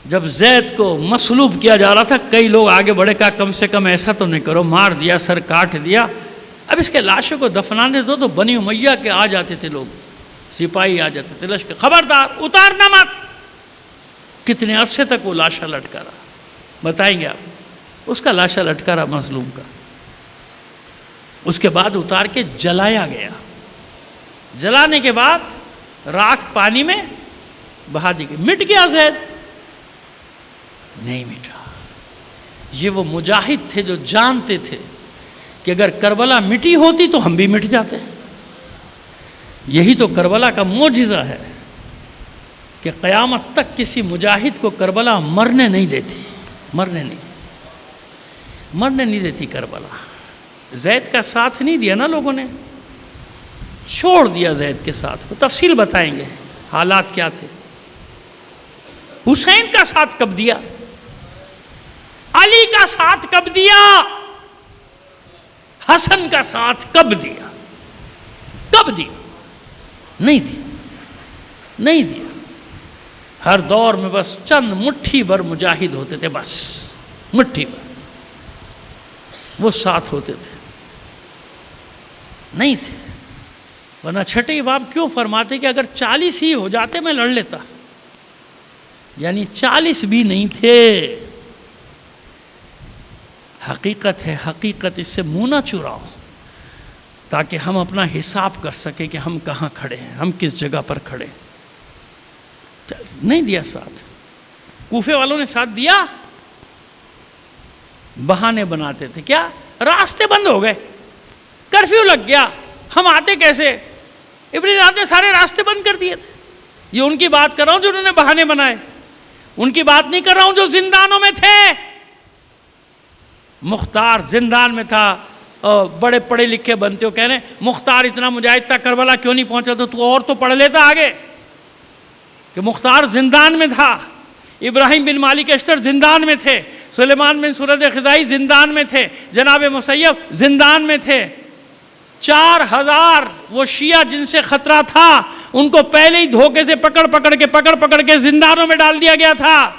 جب زید کو مصلوب کیا جا رہا تھا، کئی لوگ آگے بڑھے، کہا کم سے کم ایسا تو نہیں کرو، مار دیا، سر کاٹ دیا، اب اس کے لاشوں کو دفنانے دو. تو بنی امیہ کے آ جاتے تھے لوگ، سپاہی آ جاتے تھے لشکر، خبردار اتارنا مت. کتنے عرصے تک وہ لاشا لٹکا رہا، بتائیں گے آپ. اس کا لاشا لٹکا رہا مظلوم کا. اس کے بعد اتار کے جلایا گیا. جلانے کے بعد راکھ پانی میں بہا دی گئی. مٹ گیا زید؟ نہیں مٹا. یہ وہ مجاہد تھے جو جانتے تھے کہ اگر کربلا مٹی ہوتی تو ہم بھی مٹ جاتے. یہی تو کربلا کا معجزہ ہے کہ قیامت تک کسی مجاہد کو کربلا مرنے نہیں دیتی، مرنے نہیں دیتی کربلا. زید کا ساتھ نہیں دیا نا لوگوں نے، چھوڑ دیا زید کے ساتھ کو. تفصیل بتائیں گے حالات کیا تھے. حسین کا ساتھ کب دیا؟ علی کا ساتھ کب دیا؟ حسن کا ساتھ کب دیا؟ کب دیا؟ نہیں دیا. ہر دور میں بس چند مٹھی بھر مجاہد ہوتے تھے، بس مٹھی بھر وہ ساتھ ہوتے تھے، نہیں تھے. ورنہ چھٹے امام کیوں فرماتے کہ اگر 40 ہی ہو جاتے میں لڑ لیتا. یعنی 40 بھی نہیں تھے. حقیقت ہے، حقیقت، اس سے منہ نہ چراؤ تاکہ ہم اپنا حساب کر سکیں کہ ہم کہاں کھڑے ہیں، ہم کس جگہ پر کھڑے. نہیں دیا ساتھ. کوفے والوں نے ساتھ دیا، بہانے بناتے تھے. کیا؟ راستے بند ہو گئے، کرفیو لگ گیا، ہم آتے کیسے؟ ابن زیاد نے سارے راستے بند کر دیے تھے. یہ ان کی بات کر رہا ہوں جو انہوں نے بہانے بنائے، ان کی بات نہیں کر رہا ہوں جو زندانوں میں تھے. مختار زندان میں تھا، بڑے پڑھے لکھے بنتے ہو، کہہ رہے ہیں مختار اتنا مجاہد تھا، کربلا کیوں نہیں پہنچا؟ تو اور تو پڑھ لیتا آگے کہ مختار زندان میں تھا. ابراہیم بن مالک اشتر زندان میں تھے، سلیمان بن سورد خزائی زندان میں تھے، جناب مسیب زندان میں تھے. 4000 وہ شیعہ جن سے خطرہ تھا ان کو پہلے ہی دھوکے سے پکڑ کے زندانوں میں ڈال دیا گیا تھا.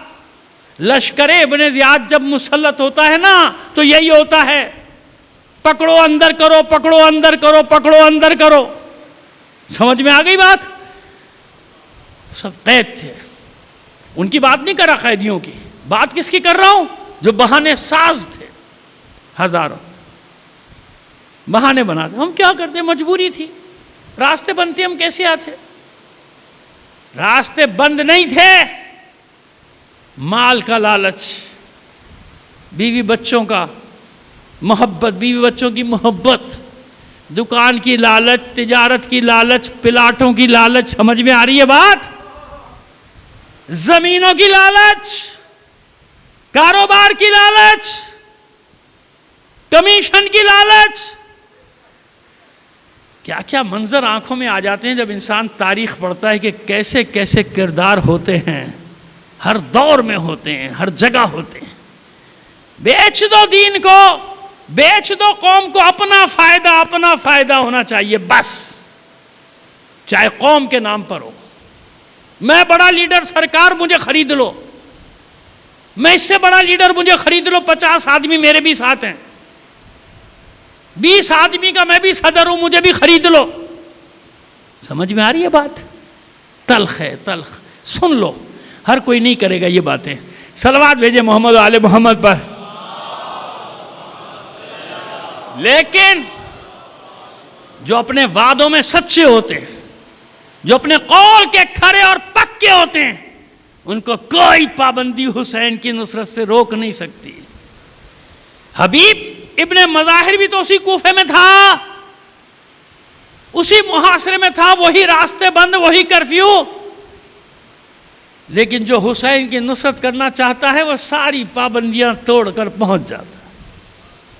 لشکر ابن زیاد جب مسلط ہوتا ہے نا تو یہی ہوتا ہے، پکڑو اندر کرو، پکڑو اندر کرو، پکڑو اندر کرو. سمجھ میں آ گئی بات؟ سب قید تھے. ان کی بات نہیں کر رہا، قیدیوں کی بات کس کی کر رہا ہوں؟ جو بہانے ساز تھے، ہزاروں بہانے بناتے. ہم کیا کرتے؟ مجبوری تھی. راستے بند تھے، ہم کیسے آتے؟ راستے بند نہیں تھے. مال کا لالچ، بیوی بچوں کا محبت، بیوی بچوں کی محبت، دکان کی لالچ، تجارت کی لالچ، پلاٹوں کی لالچ. سمجھ میں آ رہی ہے بات؟ زمینوں کی لالچ، کاروبار کی لالچ، کمیشن کی لالچ. کیا کیا منظر آنکھوں میں آ جاتے ہیں جب انسان تاریخ پڑھتا ہے کہ کیسے کیسے کردار ہوتے ہیں، ہر دور میں ہوتے ہیں، ہر جگہ ہوتے ہیں. بیچ دو دین کو، بیچ دو قوم کو، اپنا فائدہ ہونا چاہیے بس، چاہے قوم کے نام پر ہو. میں بڑا لیڈر، سرکار مجھے خرید لو. میں اس سے بڑا لیڈر، مجھے خرید لو. 50 آدمی میرے بھی ساتھ ہیں، 20 آدمی کا میں بھی صدر ہوں، مجھے بھی خرید لو. سمجھ میں آ رہی ہے بات؟ تلخ ہے، تلخ. سن لو، ہر کوئی نہیں کرے گا یہ باتیں. صلوات بھیجے محمد و آل محمد پر. لیکن جو اپنے وعدوں میں سچے ہوتے ہیں، جو اپنے قول کے کھرے اور پکے ہوتے ہیں، ان کو کوئی پابندی حسین کی نصرت سے روک نہیں سکتی. حبیب ابن مظاہر بھی تو اسی کوفے میں تھا. اسی محاصرے میں تھا، وہی راستے بند، وہی کرفیو، لیکن جو حسین کی نصرت کرنا چاہتا ہے وہ ساری پابندیاں توڑ کر پہنچ جاتا ہے.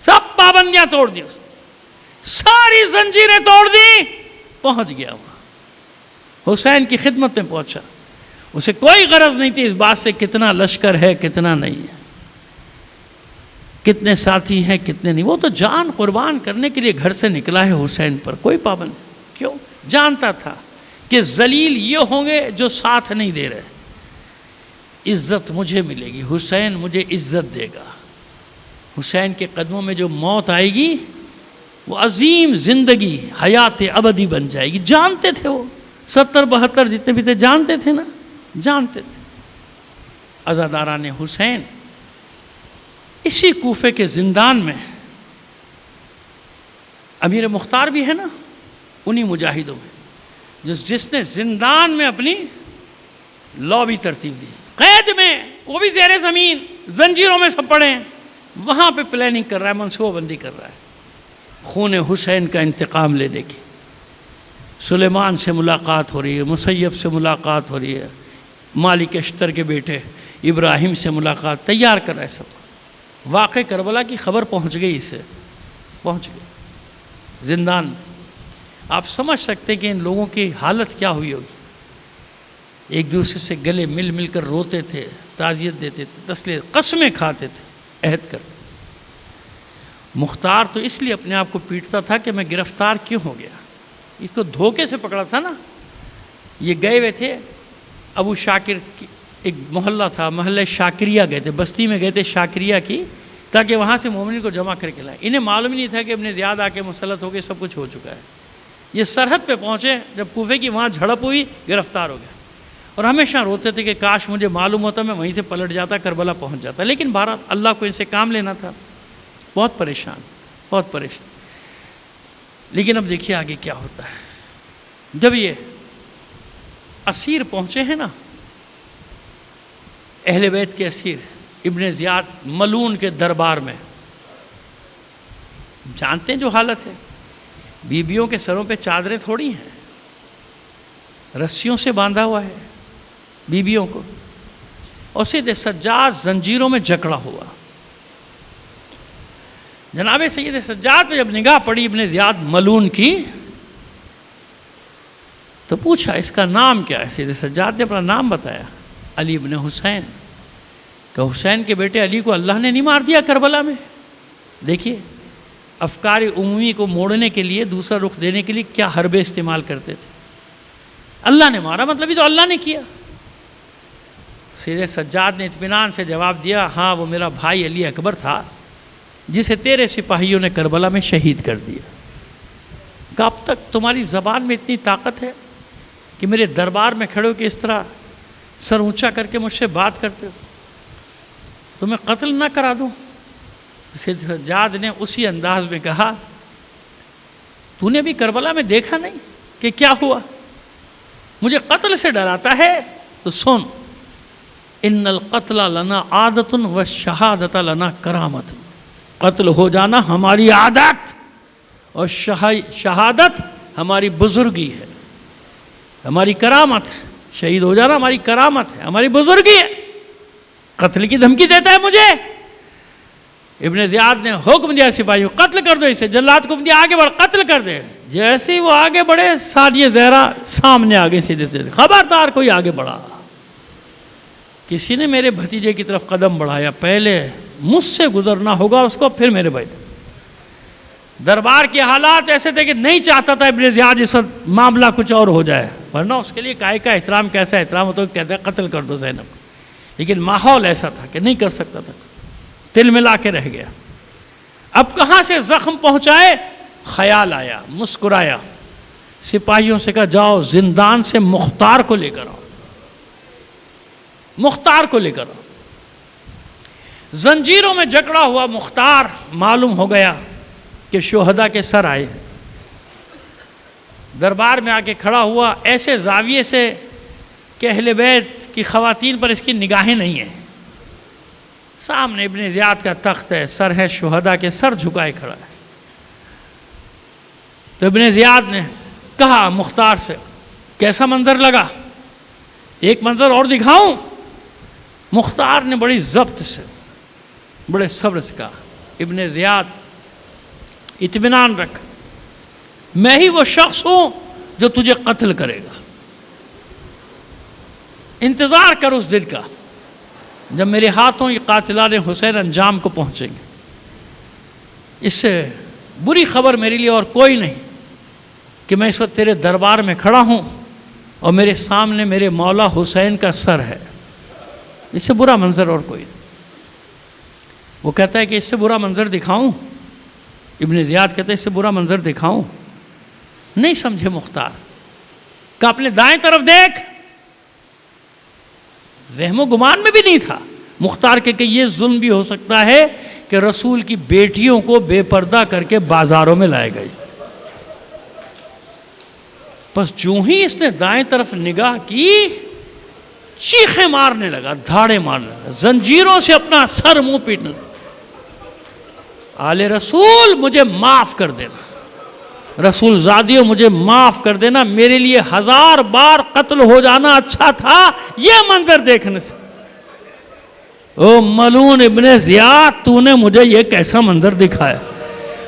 سب پابندیاں توڑ دی، اس نے ساری زنجیریں توڑ دی، پہنچ گیا وہاں، حسین کی خدمت میں پہنچا. اسے کوئی غرض نہیں تھی اس بات سے کتنا لشکر ہے کتنا نہیں ہے، کتنے ساتھی ہیں کتنے نہیں. وہ تو جان قربان کرنے کے لیے گھر سے نکلا ہے حسین پر، کوئی پابند نہیں. کیوں؟ جانتا تھا کہ ذلیل یہ ہوں گے جو ساتھ نہیں دے رہے. عزت مجھے ملے گی، حسین مجھے عزت دے گا. حسین کے قدموں میں جو موت آئے گی وہ عظیم زندگی، حیات ابدی بن جائے گی. جانتے تھے وہ 70-72 جتنے بھی تھے، جانتے تھے نا، جانتے تھے. عزاداران حسین اسی کوفے کے زندان میں، امیر مختار بھی ہے نا انہی مجاہدوں میں، جس نے زندان میں اپنی لابی ترتیب دی، قید میں، وہ بھی زیر زمین زنجیروں میں سب پڑے ہیں، وہاں پہ پلاننگ کر رہا ہے، منصوبہ بندی کر رہا ہے خون حسین کا انتقام لینے کی. سلیمان سے ملاقات ہو رہی ہے، مسیب سے ملاقات ہو رہی ہے، مالک اشتر کے بیٹے ابراہیم سے ملاقات، تیار کر رہا ہے سب. واقع کربلا کی خبر پہنچ گئی، اسے پہنچ گئی زندان میں. آپ سمجھ سکتے کہ ان لوگوں کی حالت کیا ہوئی ہوگی. ایک دوسرے سے گلے مل مل کر روتے تھے، تعزیت دیتے تھے، تسلیت، قسمیں کھاتے تھے، عہد کرتے. مختار تو اس لیے اپنے آپ کو پیٹتا تھا کہ میں گرفتار کیوں ہو گیا. اس کو دھوکے سے پکڑا تھا نا. یہ گئے ہوئے تھے ابو شاکر کی ایک محلہ تھا، محلہ شاکریہ گئے تھے، بستی میں گئے تھے شاکریہ کی، تاکہ وہاں سے مومنین کو جمع کر کے لائیں. انہیں معلوم ہی نہیں تھا کہ ابن زیاد آ کے مسلط ہو کے سب کچھ ہو چکا ہے. یہ سرحد پہ پہنچے جب کوفے کی، وہاں جھڑپ ہوئی، گرفتار ہو گیا. اور ہمیشہ روتے تھے کہ کاش مجھے معلوم ہوتا، میں وہیں سے پلٹ جاتا، کربلا پہنچ جاتا. لیکن بہرحال اللہ کو ان سے کام لینا تھا. بہت پریشان، بہت پریشان. لیکن اب دیکھیے آگے کیا ہوتا ہے. جب یہ اسیر پہنچے ہیں نا، اہل بیت کے اسیر، ابن زیاد ملون کے دربار میں، جانتے ہیں جو حالت ہے. بیویوں کے سروں پہ چادریں تھوڑی ہیں، رسیوں سے باندھا ہوا ہے بیویوں کو، اور سید سجاد زنجیروں میں جکڑا ہوا. جناب سید سجاد پہ جب نگاہ پڑی ابن زیاد ملون کی تو پوچھا اس کا نام کیا ہے. سید سجاد نے اپنا نام بتایا، علی ابن حسین. کہ حسین کے بیٹے علی کو اللہ نے نہیں مار دیا کربلا میں. دیکھیے افکار عمومی کو موڑنے کے لیے، دوسرا رخ دینے کے لیے کیا حربے استعمال کرتے تھے. اللہ نے مارا، مطلب ہی تو اللہ نے کیا. سید سجاد نے اطمینان سے جواب دیا، ہاں وہ میرا بھائی علی اکبر تھا جسے تیرے سپاہیوں نے کربلا میں شہید کر دیا. کہ اب تک تمہاری زبان میں اتنی طاقت ہے کہ میرے دربار میں کھڑے ہو کے اس طرح سر اونچا کر کے مجھ سے بات کرتے ہو، تمہیں قتل نہ کرا دوں. سید سجاد نے اسی انداز میں کہا، تو نے بھی کربلا میں دیکھا نہیں کہ کیا ہوا، مجھے قتل سے ڈراتا ہے. تو سن، ان القتل لنا عادت والشہادت لنا کرامت. قتل ہو جانا ہماری عادت اور شہادت ہماری بزرگی ہے، ہماری کرامت ہے. شہید ہو جانا ہماری کرامت ہے، ہماری بزرگی ہے. قتل کی دھمکی دیتا ہے مجھے. ابن زیاد نے حکم دیا سپاہیوں، قتل کر دو اسے. جلاد کو دیا آگے بڑھ، قتل کر دے. جیسے ہی وہ آگے بڑھے، سعدیہ زہرا سامنے آگے سیدھے سے، خبردار کوئی آگے بڑھا. کسی نے میرے بھتیجے کی طرف قدم بڑھایا، پہلے مجھ سے گزرنا ہوگا اس کو، پھر میرے بھائی. دربار کے حالات ایسے تھے کہ نہیں چاہتا تھا ابن زیاد اس وقت معاملہ کچھ اور ہو جائے، ورنہ اس کے لیے کائے کا احترام، کیسا احترام ہوتا ہے، کہتا ہے قتل کر دو زینب. لیکن ماحول ایسا تھا کہ نہیں کر سکتا تھا، تل ملا کے رہ گیا. اب کہاں سے زخم پہنچائے؟ خیال آیا، مسکرایا، سپاہیوں سے کہا جاؤ زندان سے مختار کو لے کر آؤ، مختار کو لے کر آؤ. زنجیروں میں جکڑا ہوا مختار معلوم ہو گیا کہ شہداء کے سر آئے. دربار میں آ کے کھڑا ہوا ایسے زاویے سے کہ اہل بیت کی خواتین پر اس کی نگاہیں نہیں ہیں. سامنے ابن زیاد کا تخت ہے، سر ہے شہداء کے، سر جھکائے کھڑا ہے. تو ابن زیاد نے کہا مختار سے کیسا منظر لگا، ایک منظر اور دکھاؤں؟ مختار نے بڑی ضبط سے بڑے صبر سے کہا ابن زیاد اطمینان رکھ، میں ہی وہ شخص ہوں جو تجھے قتل کرے گا، انتظار کر اس دن کا جب میرے ہاتھوں یہ قاتلان حسین انجام کو پہنچیں گے، اس سے بری خبر میرے لیے اور کوئی نہیں کہ میں اس وقت تیرے دربار میں کھڑا ہوں اور میرے سامنے میرے مولا حسین کا سر ہے، اس سے برا منظر اور کوئی نہیں۔ وہ کہتا ہے کہ اس سے برا منظر دکھاؤں؟ ابن زیاد کہتا ہے اس سے برا منظر دکھاؤں؟ نہیں سمجھے مختار، کہ اپنے دائیں طرف دیکھ، وہم و گمان میں بھی نہیں تھا مختار کہ یہ ظلم بھی ہو سکتا ہے کہ رسول کی بیٹیوں کو بے پردہ کر کے بازاروں میں لائے گئے۔ بس جو ہی اس نے دائیں طرف نگاہ کی چیخیں مارنے لگا، دھاڑے مارنے لگا، زنجیروں سے اپنا سر منہ پیٹنے لگا، آل رسول مجھے معاف کر دینا، رسول زادیوں مجھے معاف کر دینا، میرے لیے 1000 بار قتل ہو جانا اچھا تھا یہ منظر دیکھنے سے۔ او ملعون ابن زیاد، تو نے مجھے یہ کیسا منظر دکھایا؟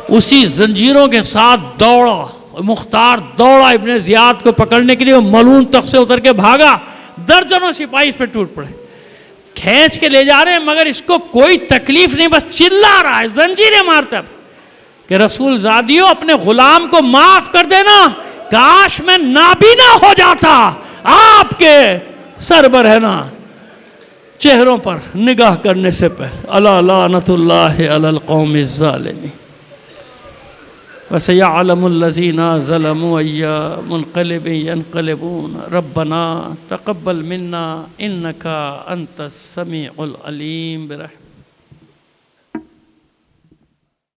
اسی زنجیروں کے ساتھ دوڑا مختار، دوڑا ابن زیاد کو پکڑنے کے لیے، وہ ملعون تخت سے اتر کے بھاگا، درجنوں سپاہی اس پہ ٹوٹ پڑے، کھینچ کے لے جا رہے ہیں مگر اس کو کوئی تکلیف نہیں، بس چلا رہا ہے، زنجیریں مارتا کہ رسول زادیوں اپنے غلام کو معاف کر دینا، کاش میں نابینا ہو جاتا، آپ کے سر پر ہے نا چہروں پر نگاہ کرنے سے پہلے۔ الا لعنت اللہ علی القوم الظالمین وسيعلم الذين ظلموا أي منقلب ينقلبون ربنا تقبل منا إنك أنت السميع العليم برحمتك